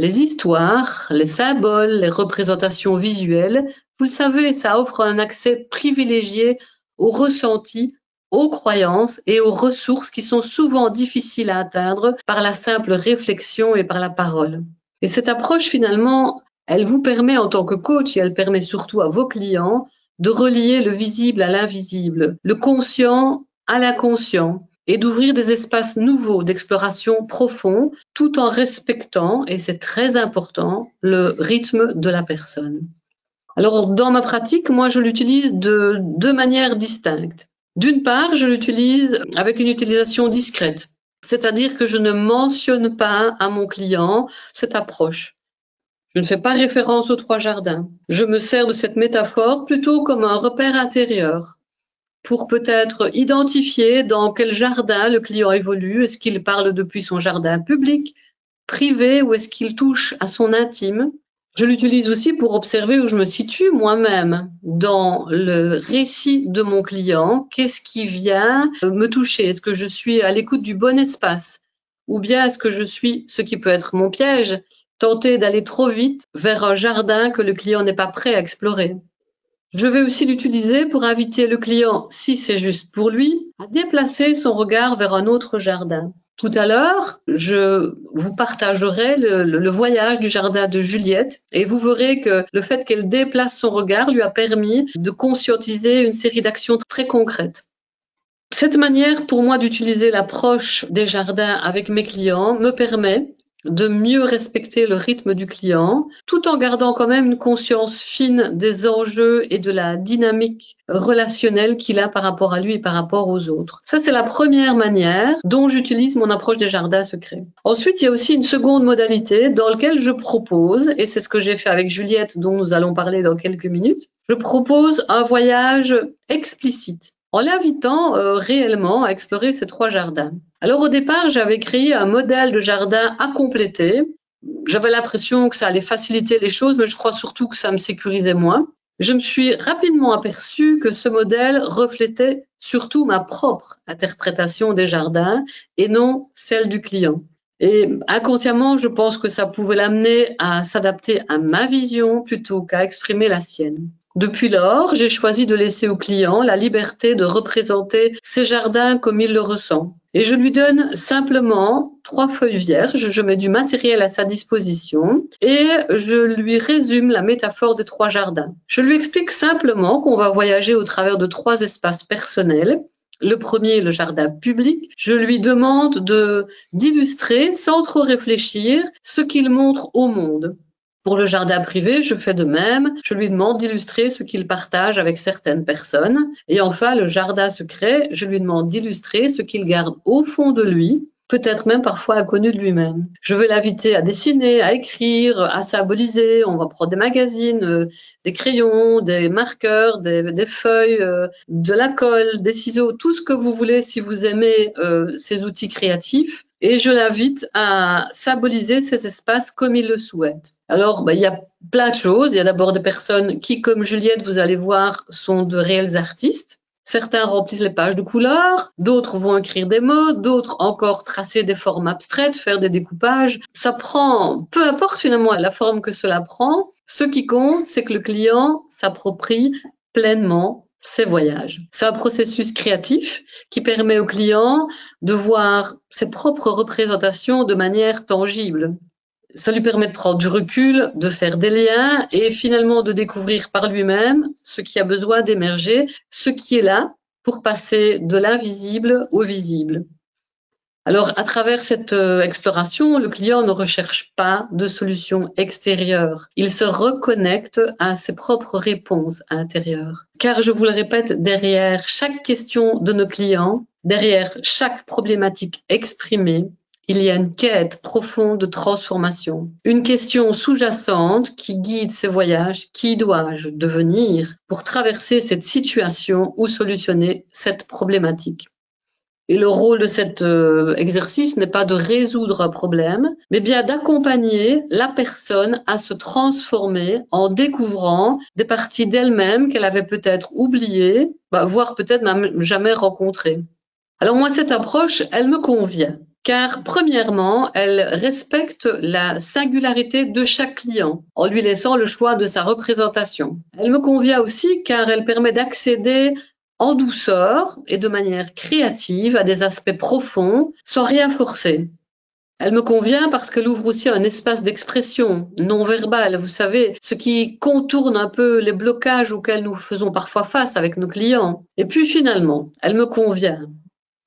Les histoires, les symboles, les représentations visuelles, vous le savez, ça offre un accès privilégié aux ressentis, aux croyances et aux ressources qui sont souvent difficiles à atteindre par la simple réflexion et par la parole. Et cette approche, finalement, elle vous permet en tant que coach, et elle permet surtout à vos clients, de relier le visible à l'invisible, le conscient à l'inconscient, et d'ouvrir des espaces nouveaux d'exploration profond, tout en respectant, et c'est très important, le rythme de la personne. Alors, dans ma pratique, moi, je l'utilise de deux manières distinctes. D'une part, je l'utilise avec une utilisation discrète, c'est-à-dire que je ne mentionne pas à mon client cette approche. Je ne fais pas référence aux 3 jardins. Je me sers de cette métaphore plutôt comme un repère intérieur pour peut-être identifier dans quel jardin le client évolue. Est-ce qu'il parle depuis son jardin public, privé, ou est-ce qu'il touche à son intime? Je l'utilise aussi pour observer où je me situe moi-même dans le récit de mon client. Qu'est-ce qui vient me toucher? Est-ce que je suis à l'écoute du bon espace? Ou bien est-ce que je suis, ce qui peut être mon piège, tenter d'aller trop vite vers un jardin que le client n'est pas prêt à explorer? Je vais aussi l'utiliser pour inviter le client, si c'est juste pour lui, à déplacer son regard vers un autre jardin. Tout à l'heure, je vous partagerai le voyage du jardin de Juliette et vous verrez que le fait qu'elle déplace son regard lui a permis de conscientiser une série d'actions très concrètes. Cette manière pour moi d'utiliser l'approche des jardins avec mes clients me permet de mieux respecter le rythme du client, tout en gardant quand même une conscience fine des enjeux et de la dynamique relationnelle qu'il a par rapport à lui et par rapport aux autres. Ça, c'est la première manière dont j'utilise mon approche des jardins secrets. Ensuite, il y a aussi une seconde modalité dans laquelle je propose, et c'est ce que j'ai fait avec Juliette, dont nous allons parler dans quelques minutes, je propose un voyage explicite, en l'invitant réellement à explorer ces 3 jardins. Alors au départ, j'avais créé un modèle de jardin à compléter. J'avais l'impression que ça allait faciliter les choses, mais je crois surtout que ça me sécurisait moins. Je me suis rapidement aperçue que ce modèle reflétait surtout ma propre interprétation des jardins et non celle du client. Et inconsciemment, je pense que ça pouvait l'amener à s'adapter à ma vision plutôt qu'à exprimer la sienne. Depuis lors, j'ai choisi de laisser au client la liberté de représenter ses jardins comme il le ressent. Et je lui donne simplement 3 feuilles vierges, je mets du matériel à sa disposition et je lui résume la métaphore des 3 jardins. Je lui explique simplement qu'on va voyager au travers de 3 espaces personnels. Le premier, le jardin public, je lui demande d'illustrer sans trop réfléchir ce qu'il montre au monde. Pour le jardin privé, je fais de même. Je lui demande d'illustrer ce qu'il partage avec certaines personnes. Et enfin, le jardin secret, je lui demande d'illustrer ce qu'il garde au fond de lui, peut-être même parfois inconnu de lui-même. Je vais l'inviter à dessiner, à écrire, à symboliser. On va prendre des magazines, des crayons, des marqueurs, des feuilles, de la colle, des ciseaux, tout ce que vous voulez si vous aimez ces outils créatifs. Et je l'invite à symboliser ces espaces comme il le souhaite. Alors, il y a plein de choses. Il y a d'abord des personnes qui, comme Juliette, vous allez voir, sont de réels artistes. Certains remplissent les pages de couleurs, d'autres vont écrire des mots, d'autres encore tracer des formes abstraites, faire des découpages. Ça prend, peu importe finalement la forme que cela prend, ce qui compte, c'est que le client s'approprie pleinement ses voyages. C'est un processus créatif qui permet au client de voir ses propres représentations de manière tangible. Ça lui permet de prendre du recul, de faire des liens et finalement de découvrir par lui-même ce qui a besoin d'émerger, ce qui est là pour passer de l'invisible au visible. Alors, à travers cette exploration, le client ne recherche pas de solution extérieure. Il se reconnecte à ses propres réponses intérieures. Car, je vous le répète, derrière chaque question de nos clients, derrière chaque problématique exprimée, il y a une quête profonde de transformation. Une question sous-jacente qui guide ces voyages. Qui dois-je devenir pour traverser cette situation ou solutionner cette problématique? Et le rôle de cet exercice n'est pas de résoudre un problème, mais bien d'accompagner la personne à se transformer en découvrant des parties d'elle-même qu'elle avait peut-être oubliées, voire peut-être même jamais rencontrées. Alors moi, cette approche, elle me convient. car premièrement, elle respecte la singularité de chaque client en lui laissant le choix de sa représentation. Elle me convient aussi car elle permet d'accéder en douceur et de manière créative à des aspects profonds sans rien forcer. Elle me convient parce qu'elle ouvre aussi un espace d'expression non verbale, vous savez, ce qui contourne un peu les blocages auxquels nous faisons parfois face avec nos clients. Et puis finalement, elle me convient.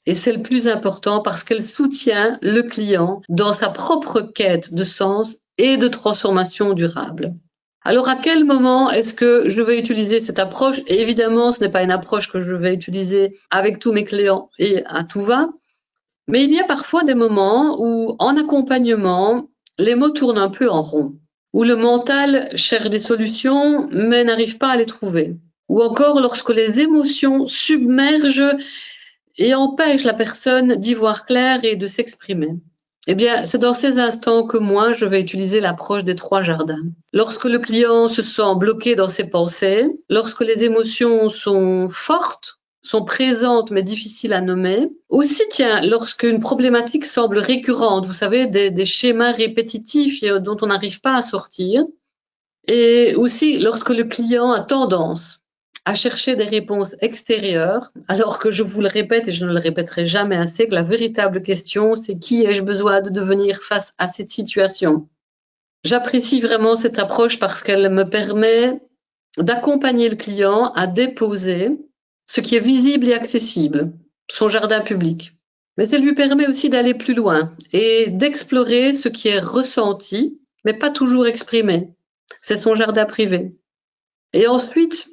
Et c'est le plus important parce qu'elle soutient le client dans sa propre quête de sens et de transformation durable. Alors, à quel moment est-ce que je vais utiliser cette approche? Et évidemment, ce n'est pas une approche que je vais utiliser avec tous mes clients et à tout va. Mais il y a parfois des moments où, en accompagnement, les mots tournent un peu en rond, où le mental cherche des solutions mais n'arrive pas à les trouver. Ou encore lorsque les émotions submergent et empêche la personne d'y voir clair et de s'exprimer. Eh bien, c'est dans ces instants que moi, je vais utiliser l'approche des 3 jardins. Lorsque le client se sent bloqué dans ses pensées, lorsque les émotions sont fortes, sont présentes mais difficiles à nommer. Aussi, tiens, lorsqu'une problématique semble récurrente, vous savez, des schémas répétitifs dont on n'arrive pas à sortir. Et aussi, lorsque le client a tendance à chercher des réponses extérieures, alors que je vous le répète et je ne le répéterai jamais assez, que la véritable question, c'est qui ai-je besoin de devenir face à cette situation? J'apprécie vraiment cette approche parce qu'elle me permet d'accompagner le client à déposer ce qui est visible et accessible, son jardin public. Mais elle lui permet aussi d'aller plus loin et d'explorer ce qui est ressenti, mais pas toujours exprimé. C'est son jardin privé. Et ensuite,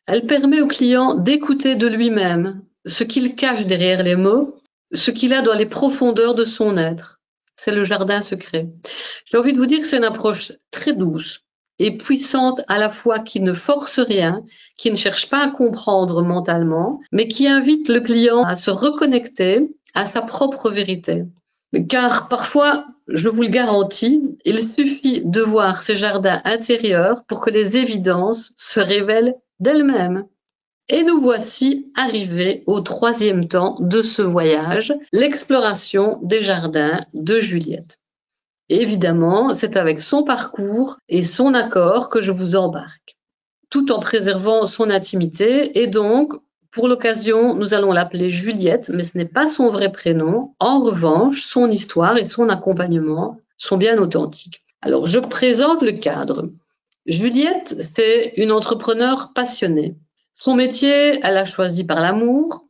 elle permet au client d'écouter de lui-même ce qu'il cache derrière les mots, ce qu'il a dans les profondeurs de son être. C'est le jardin secret. J'ai envie de vous dire que c'est une approche très douce et puissante à la fois qui ne force rien, qui ne cherche pas à comprendre mentalement, mais qui invite le client à se reconnecter à sa propre vérité. Car parfois, je vous le garantis, il suffit de voir ces jardins intérieurs pour que les évidences se révèlent d'elle-même. Et nous voici arrivés au 3e temps de ce voyage, l'exploration des jardins de Juliette. Et évidemment, c'est avec son parcours et son accord que je vous embarque, tout en préservant son intimité. Et donc, pour l'occasion, nous allons l'appeler Juliette, mais ce n'est pas son vrai prénom. En revanche, son histoire et son accompagnement sont bien authentiques. Alors, je présente le cadre. Juliette, c'est une entrepreneure passionnée. Son métier, elle l'a choisi par l'amour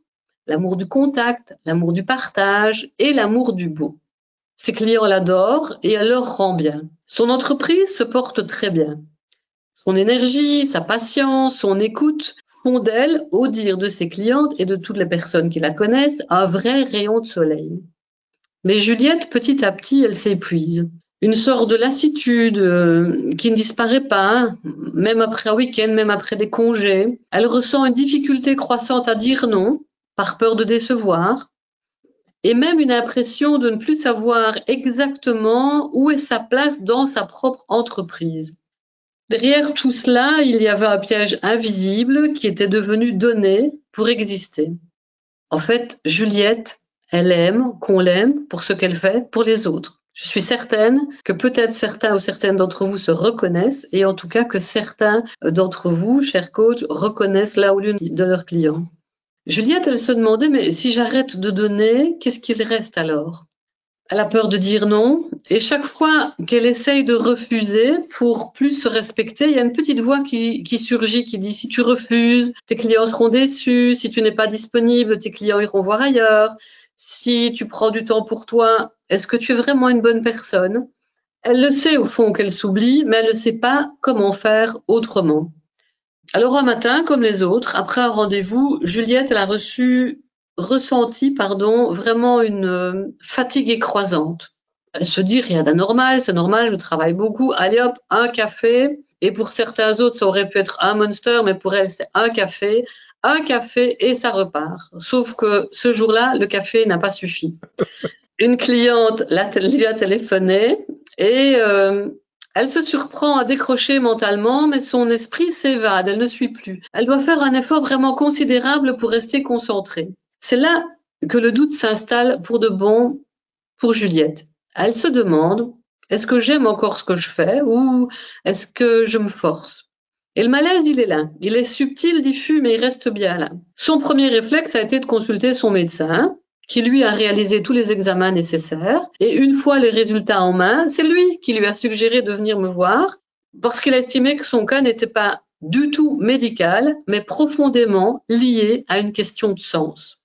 du contact, l'amour du partage et l'amour du beau. Ses clients l'adorent et elle leur rend bien. Son entreprise se porte très bien. Son énergie, sa patience, son écoute font d'elle, au dire de ses clientes et de toutes les personnes qui la connaissent, un vrai rayon de soleil. Mais Juliette, petit à petit, elle s'épuise. Une sorte de lassitude qui ne disparaît pas, même après un week-end, même après des congés. Elle ressent une difficulté croissante à dire non, par peur de décevoir, et même une impression de ne plus savoir exactement où est sa place dans sa propre entreprise. Derrière tout cela, il y avait un piège invisible qui était devenu donné pour exister. En fait, Juliette, elle aime qu'on l'aime pour ce qu'elle fait pour les autres. Je suis certaine que peut-être certains ou certaines d'entre vous se reconnaissent et en tout cas que certains d'entre vous, chers coachs, reconnaissent là ou l'une de leurs clients. Juliette, elle se demandait, mais si j'arrête de donner, qu'est-ce qu'il reste alors? Elle a peur de dire non et chaque fois qu'elle essaye de refuser pour plus se respecter, il y a une petite voix qui surgit, qui dit si tu refuses, tes clients seront déçus, si tu n'es pas disponible, tes clients iront voir ailleurs. Si tu prends du temps pour toi, est-ce que tu es vraiment une bonne personne? Elle le sait au fond qu'elle s'oublie, mais elle ne sait pas comment faire autrement. Alors un matin, comme les autres, après un rendez-vous, Juliette, elle a ressenti vraiment une fatigue écrasante. Elle se dit rien d'anormal, c'est normal, je travaille beaucoup, allez hop, un café. Et pour certains autres, ça aurait pu être un Monster, mais pour elle, c'est un café et ça repart. Sauf que ce jour-là, le café n'a pas suffi. Une cliente lui a téléphoné et elle se surprend à décrocher mentalement, mais son esprit s'évade, elle ne suit plus. Elle doit faire un effort vraiment considérable pour rester concentrée. C'est là que le doute s'installe pour de bon pour Juliette. Elle se demande, est-ce que j'aime encore ce que je fais ou est-ce que je me force? Et le malaise, il est là. Il est subtil, diffus, mais il reste bien là. Son premier réflexe a été de consulter son médecin, qui lui a réalisé tous les examens nécessaires. Et une fois les résultats en main, c'est lui qui lui a suggéré de venir me voir, parce qu'il a estimé que son cas n'était pas du tout médical, mais profondément lié à une question de sens.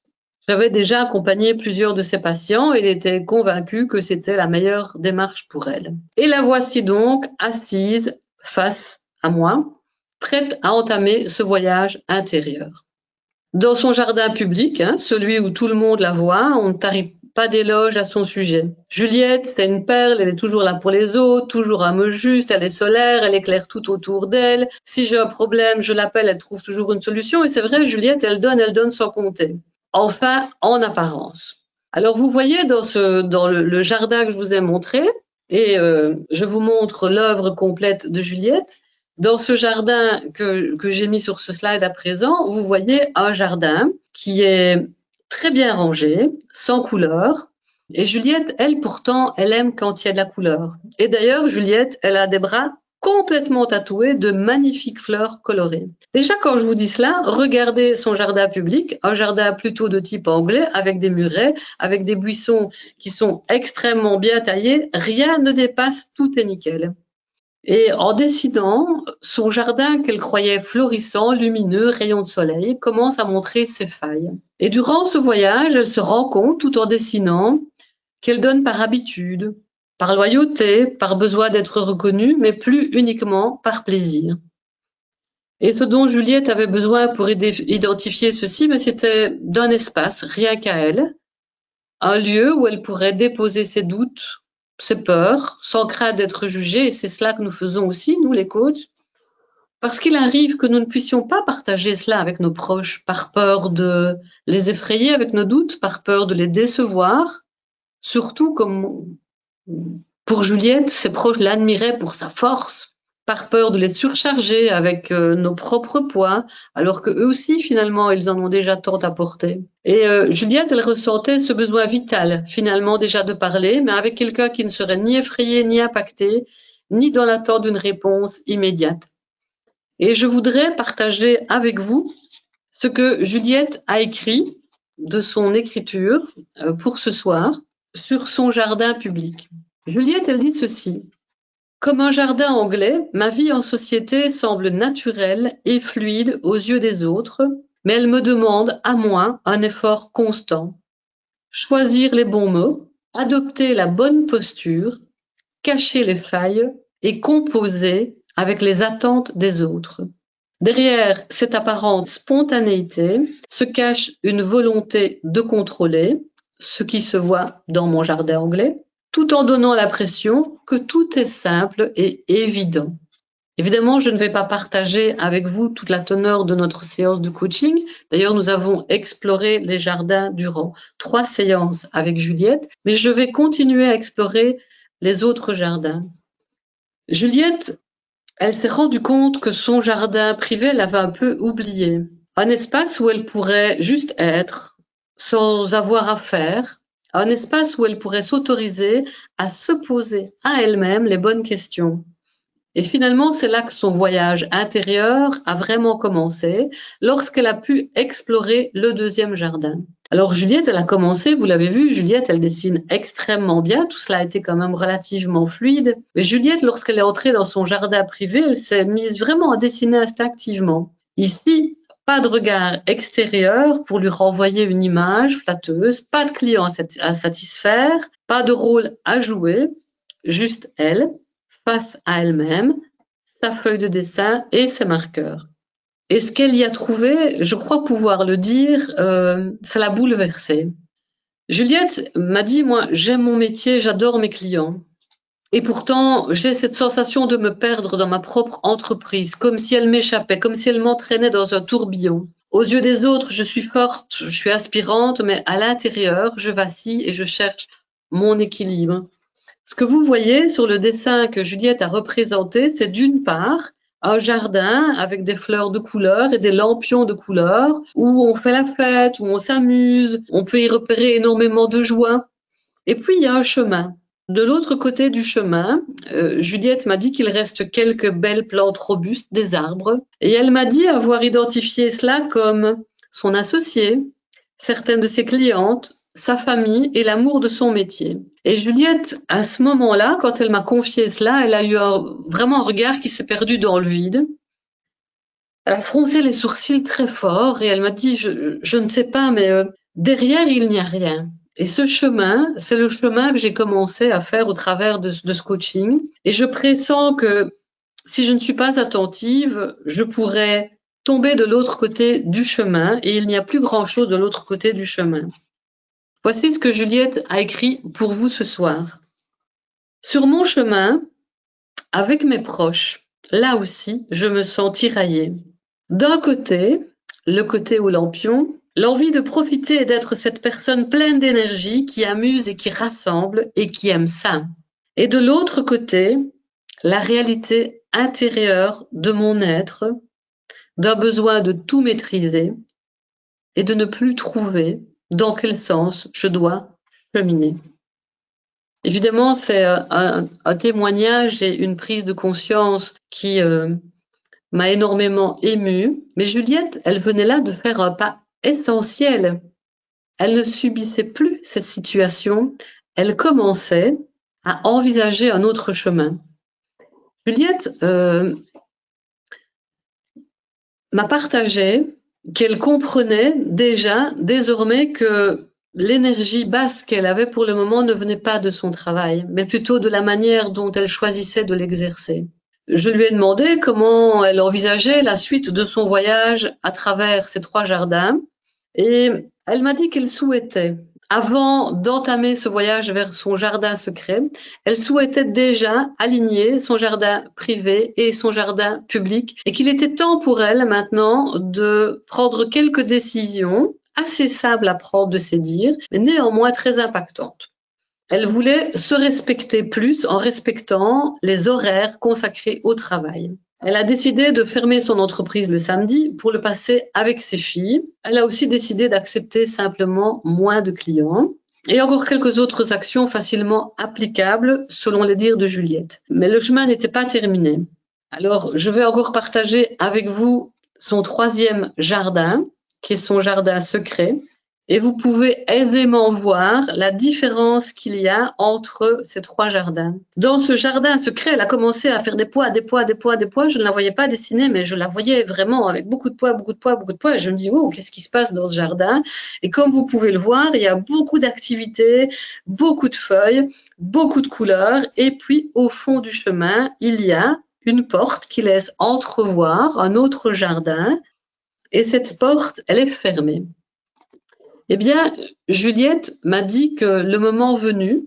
J'avais déjà accompagné plusieurs de ses patients et il était convaincu que c'était la meilleure démarche pour elle. Et la voici donc assise face à moi, prête à entamer ce voyage intérieur. Dans son jardin public, celui où tout le monde la voit, on ne tarit pas d'éloges à son sujet. Juliette, c'est une perle, elle est toujours là pour les autres, toujours à me juste, elle est solaire, elle éclaire tout autour d'elle. Si j'ai un problème, je l'appelle, elle trouve toujours une solution. Et c'est vrai, Juliette, elle donne sans compter. Enfin, en apparence. Alors, vous voyez dans le jardin que je vous ai montré, et je vous montre l'œuvre complète de Juliette. Dans ce jardin que j'ai mis sur ce slide à présent, vous voyez un jardin qui est très bien rangé, sans couleur. Et Juliette, elle, pourtant, elle aime quand il y a de la couleur. Et d'ailleurs, Juliette, elle a des bras complètement tatoués de magnifiques fleurs colorées. Déjà, quand je vous dis cela, regardez son jardin public, un jardin plutôt de type anglais, avec des murets, avec des buissons qui sont extrêmement bien taillés. Rien ne dépasse, tout est nickel. Et en dessinant, son jardin qu'elle croyait florissant, lumineux, rayon de soleil, commence à montrer ses failles. Et durant ce voyage, elle se rend compte, tout en dessinant, qu'elle donne par habitude, par loyauté, par besoin d'être reconnue, mais plus uniquement par plaisir. Et ce dont Juliette avait besoin pour identifier ceci, mais c'était d'un espace, rien qu'à elle, un lieu où elle pourrait déposer ses doutes, ses peurs, sans crainte d'être jugée, et c'est cela que nous faisons aussi, nous les coachs, parce qu'il arrive que nous ne puissions pas partager cela avec nos proches, par peur de les effrayer avec nos doutes, par peur de les décevoir, surtout comme pour Juliette, ses proches l'admiraient pour sa force, par peur de les surcharger avec nos propres poids, alors que eux aussi, finalement, ils en ont déjà tant à porter. Et Juliette, elle ressentait ce besoin vital, finalement, déjà de parler, mais avec quelqu'un qui ne serait ni effrayé, ni impacté, ni dans l'attente d'une réponse immédiate. Et je voudrais partager avec vous ce que Juliette a écrit de son écriture pour ce soir sur son jardin public. Juliette, elle dit ceci. Comme un jardin anglais, ma vie en société semble naturelle et fluide aux yeux des autres, mais elle me demande, à moi, un effort constant. Choisir les bons mots, adopter la bonne posture, cacher les failles et composer avec les attentes des autres. Derrière cette apparente spontanéité se cache une volonté de contrôler, ce qui se voit dans mon jardin anglais, tout en donnant l'impression que tout est simple et évident. Évidemment, je ne vais pas partager avec vous toute la teneur de notre séance de coaching. D'ailleurs, nous avons exploré les jardins durant 3 séances avec Juliette, mais je vais continuer à explorer les autres jardins. Juliette, elle s'est rendue compte que son jardin privé l'avait un peu oublié. Un espace où elle pourrait juste être, sans avoir à faire, un espace où elle pourrait s'autoriser à se poser à elle-même les bonnes questions. Et finalement, c'est là que son voyage intérieur a vraiment commencé, lorsqu'elle a pu explorer le deuxième jardin. Alors Juliette, elle a commencé, vous l'avez vu, Juliette, elle dessine extrêmement bien, tout cela a été quand même relativement fluide. Mais Juliette, lorsqu'elle est entrée dans son jardin privé, elle s'est mise vraiment à dessiner instinctivement. Ici, pas de regard extérieur pour lui renvoyer une image flatteuse, pas de client à satisfaire, pas de rôle à jouer, juste elle, face à elle-même, sa feuille de dessin et ses marqueurs. Et ce qu'elle y a trouvé, je crois pouvoir le dire, ça l'a bouleversée. Juliette m'a dit, moi, j'aime mon métier, j'adore mes clients. Et pourtant, j'ai cette sensation de me perdre dans ma propre entreprise, comme si elle m'échappait, comme si elle m'entraînait dans un tourbillon. Aux yeux des autres, je suis forte, je suis aspirante, mais à l'intérieur, je vacille et je cherche mon équilibre. Ce que vous voyez sur le dessin que Juliette a représenté, c'est d'une part un jardin avec des fleurs de couleur et des lampions de couleur où on fait la fête, où on s'amuse, on peut y repérer énormément de joie. Et puis, il y a un chemin. De l'autre côté du chemin, Juliette m'a dit qu'il reste quelques belles plantes robustes, des arbres. Et elle m'a dit avoir identifié cela comme son associé, certaines de ses clientes, sa famille et l'amour de son métier. Et Juliette, à ce moment-là, quand elle m'a confié cela, elle a eu vraiment un regard qui s'est perdu dans le vide. Elle a froncé les sourcils très fort et elle m'a dit, je ne sais pas, mais derrière, il n'y a rien. Et ce chemin, c'est le chemin que j'ai commencé à faire au travers de ce coaching. Et je pressens que si je ne suis pas attentive, je pourrais tomber de l'autre côté du chemin et il n'y a plus grand-chose de l'autre côté du chemin. Voici ce que Juliette a écrit pour vous ce soir. Sur mon chemin, avec mes proches, là aussi, je me sens tiraillée. D'un côté, le côté Olympion, l'envie de profiter et d'être cette personne pleine d'énergie qui amuse et qui rassemble et qui aime ça. Et de l'autre côté, la réalité intérieure de mon être, d'un besoin de tout maîtriser et de ne plus trouver dans quel sens je dois cheminer. Évidemment, c'est un témoignage et une prise de conscience qui m'a énormément émue. Mais Juliette, elle venait là de faire un pas essentiel. Elle ne subissait plus cette situation. Elle commençait à envisager un autre chemin. Juliette m'a partagé qu'elle comprenait déjà désormais que l'énergie basse qu'elle avait pour le moment ne venait pas de son travail, mais plutôt de la manière dont elle choisissait de l'exercer. Je lui ai demandé comment elle envisageait la suite de son voyage à travers ces 3 jardins et elle m'a dit qu'elle souhaitait, avant d'entamer ce voyage vers son jardin secret, elle souhaitait déjà aligner son jardin privé et son jardin public et qu'il était temps pour elle maintenant de prendre quelques décisions assez simples à prendre de ses dires, mais néanmoins très impactantes. Elle voulait se respecter plus en respectant les horaires consacrés au travail. Elle a décidé de fermer son entreprise le samedi pour le passer avec ses filles. Elle a aussi décidé d'accepter simplement moins de clients et encore quelques autres actions facilement applicables selon les dires de Juliette. Mais le chemin n'était pas terminé. Alors, je vais encore partager avec vous son 3e jardin, qui est son jardin secret. Et vous pouvez aisément voir la différence qu'il y a entre ces 3 jardins. Dans ce jardin secret, elle a commencé à faire des pois, des pois, des pois, des pois. Je ne la voyais pas dessiner, mais je la voyais vraiment avec beaucoup de pois, beaucoup de pois, beaucoup de pois. Et je me dis, oh, qu'est-ce qui se passe dans ce jardin? Et comme vous pouvez le voir, il y a beaucoup d'activités, beaucoup de feuilles, beaucoup de couleurs. Et puis, au fond du chemin, il y a une porte qui laisse entrevoir un autre jardin. Et cette porte, elle est fermée. Eh bien, Juliette m'a dit que le moment venu,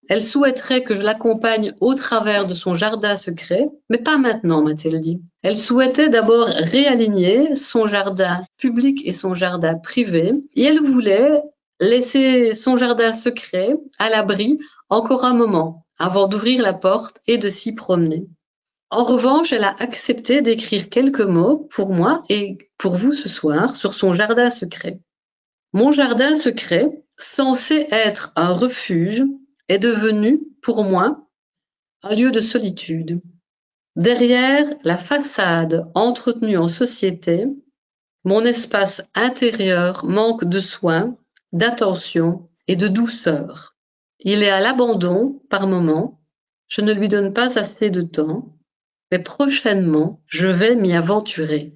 elle souhaiterait que je l'accompagne au travers de son jardin secret, mais pas maintenant, m'a-t-elle dit. Elle souhaitait d'abord réaligner son jardin public et son jardin privé, et elle voulait laisser son jardin secret à l'abri encore un moment, avant d'ouvrir la porte et de s'y promener. En revanche, elle a accepté d'écrire quelques mots pour moi et pour vous ce soir sur son jardin secret. Mon jardin secret, censé être un refuge, est devenu, pour moi, un lieu de solitude. Derrière la façade entretenue en société, mon espace intérieur manque de soins, d'attention et de douceur. Il est à l'abandon par moments, je ne lui donne pas assez de temps, mais prochainement, je vais m'y aventurer.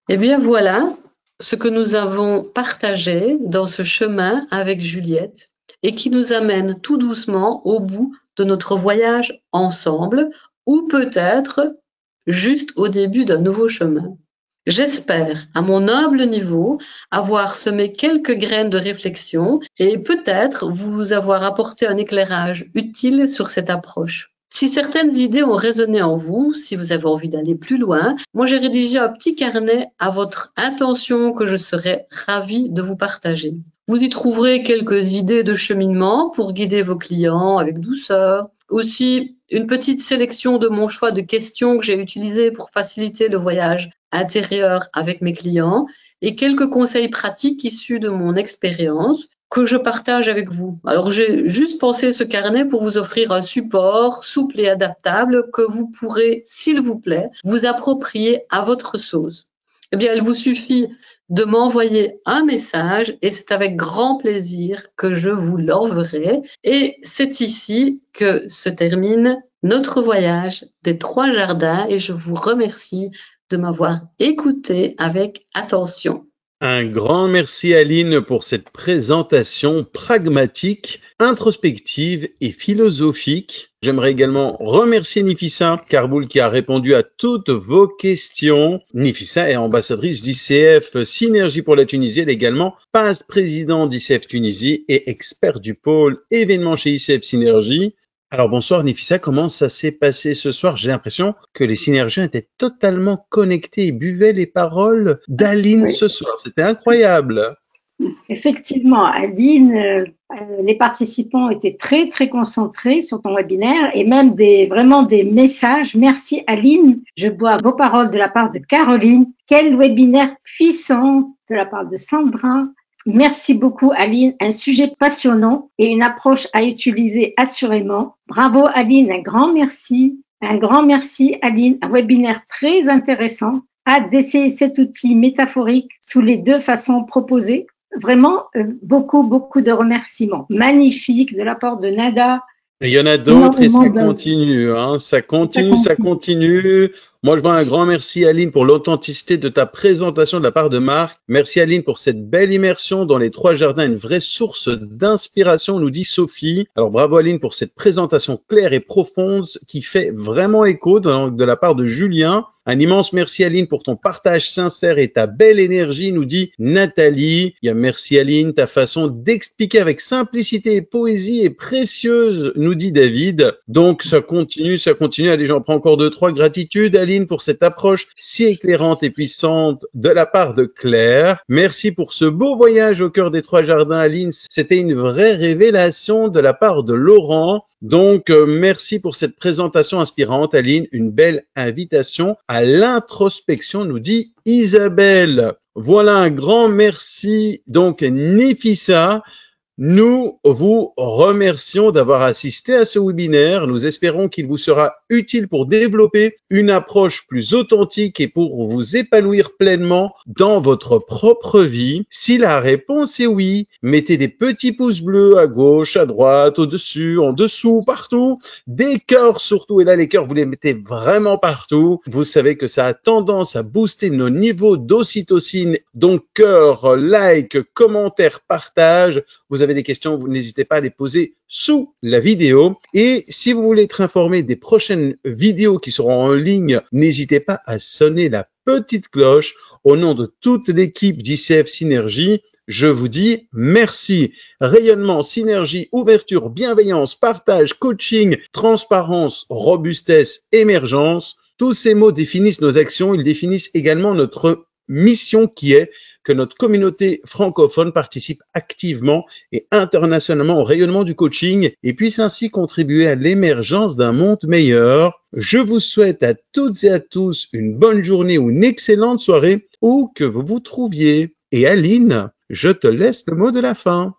Eh bien voilà ce que nous avons partagé dans ce chemin avec Juliette et qui nous amène tout doucement au bout de notre voyage ensemble ou peut-être juste au début d'un nouveau chemin. J'espère, à mon humble niveau, avoir semé quelques graines de réflexion et peut-être vous avoir apporté un éclairage utile sur cette approche. Si certaines idées ont résonné en vous, si vous avez envie d'aller plus loin, moi j'ai rédigé un petit carnet à votre intention que je serais ravie de vous partager. Vous y trouverez quelques idées de cheminement pour guider vos clients avec douceur. Aussi, une petite sélection de mon choix de questions que j'ai utilisées pour faciliter le voyage intérieur avec mes clients et quelques conseils pratiques issus de mon expérience que je partage avec vous. Alors, j'ai juste pensé ce carnet pour vous offrir un support souple et adaptable que vous pourrez, s'il vous plaît, vous approprier à votre sauce. Eh bien, il vous suffit de m'envoyer un message et c'est avec grand plaisir que je vous l'enverrai. Et c'est ici que se termine notre voyage des 3 jardins et je vous remercie de m'avoir écouté avec attention. Un grand merci Aline pour cette présentation pragmatique, introspective et philosophique. J'aimerais également remercier Nifissa Karboul qui a répondu à toutes vos questions. Nifissa est ambassadrice d'ICF Synergie pour la Tunisie. Elle est également vice-présidente d'ICF Tunisie et expert du pôle événements chez ICF Synergie. Alors bonsoir Nifissa, comment ça s'est passé ce soir? J'ai l'impression que les synergiens étaient totalement connectés et buvaient les paroles d'Aline ce soir. C'était incroyable. Effectivement, Aline, les participants étaient très très concentrés sur ton webinaire et même vraiment des messages. Merci Aline, je bois vos paroles de la part de Caroline. Quel webinaire puissant de la part de Sandra. Merci beaucoup Aline, un sujet passionnant et une approche à utiliser assurément. Bravo Aline, un grand merci Aline, un webinaire très intéressant. Hâte d'essayer cet outil métaphorique sous les 2 façons proposées. Vraiment beaucoup de remerciements. Magnifique de la part de Nada. Il y en a d'autres et ça continue, hein. Ça continue. Moi, je vois un grand merci Aline pour l'authenticité de ta présentation de la part de Marc. Merci Aline pour cette belle immersion dans les 3 jardins, une vraie source d'inspiration, nous dit Sophie. Alors bravo Aline pour cette présentation claire et profonde qui fait vraiment écho de la part de Julien. Un immense merci Aline pour ton partage sincère et ta belle énergie, nous dit Nathalie. Il y a merci Aline, ta façon d'expliquer avec simplicité et poésie est précieuse, nous dit David. Donc ça continue. Allez, j'en prends encore 2-3. Gratitude Aline pour cette approche si éclairante et puissante de la part de Claire. Merci pour ce beau voyage au cœur des 3 jardins Aline. C'était une vraie révélation de la part de Laurent. Donc, merci pour cette présentation inspirante, Aline. Une belle invitation à l'introspection, nous dit Isabelle. Voilà, un grand merci. Donc, Nifissa, nous vous remercions d'avoir assisté à ce webinaire. Nous espérons qu'il vous sera utile pour développer une approche plus authentique et pour vous épanouir pleinement dans votre propre vie. Si la réponse est oui, mettez des petits pouces bleus à gauche, à droite, au-dessus, en dessous, partout. Des cœurs surtout. Et là, les cœurs, vous les mettez vraiment partout. Vous savez que ça a tendance à booster nos niveaux d'ocytocine. Donc, cœur, like, commentaire, partage. Vous avez des questions, vous n'hésitez pas à les poser sous la vidéo. Et si vous voulez être informé des prochaines vidéos qui seront en ligne, n'hésitez pas à sonner la petite cloche. Au nom de toute l'équipe d'ICF Synergie, je vous dis merci. Rayonnement, synergie, ouverture, bienveillance, partage, coaching, transparence, robustesse, émergence. Tous ces mots définissent nos actions. Ils définissent également notre mission qui est que notre communauté francophone participe activement et internationalement au rayonnement du coaching et puisse ainsi contribuer à l'émergence d'un monde meilleur. Je vous souhaite à toutes et à tous une bonne journée ou une excellente soirée où que vous vous trouviez. Et Aline, je te laisse le mot de la fin.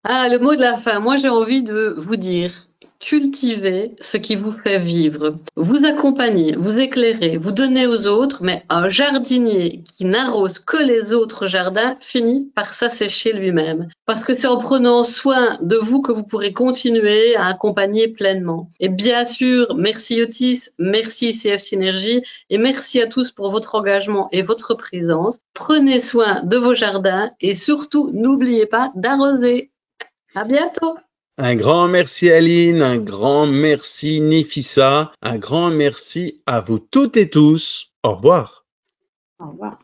Ah, le mot de la fin. Moi, j'ai envie de vous dire, cultivez ce qui vous fait vivre. Vous accompagnez, vous éclairez, vous donnez aux autres, mais un jardinier qui n'arrose que les autres jardins finit par s'assécher lui-même. Parce que c'est en prenant soin de vous que vous pourrez continuer à accompagner pleinement. Et bien sûr, merci Otis, merci ICF Synergie et merci à tous pour votre engagement et votre présence. Prenez soin de vos jardins et surtout, n'oubliez pas d'arroser. À bientôt. Un grand merci Aline, un grand merci Nifissa, un grand merci à vous toutes et tous. Au revoir. Au revoir.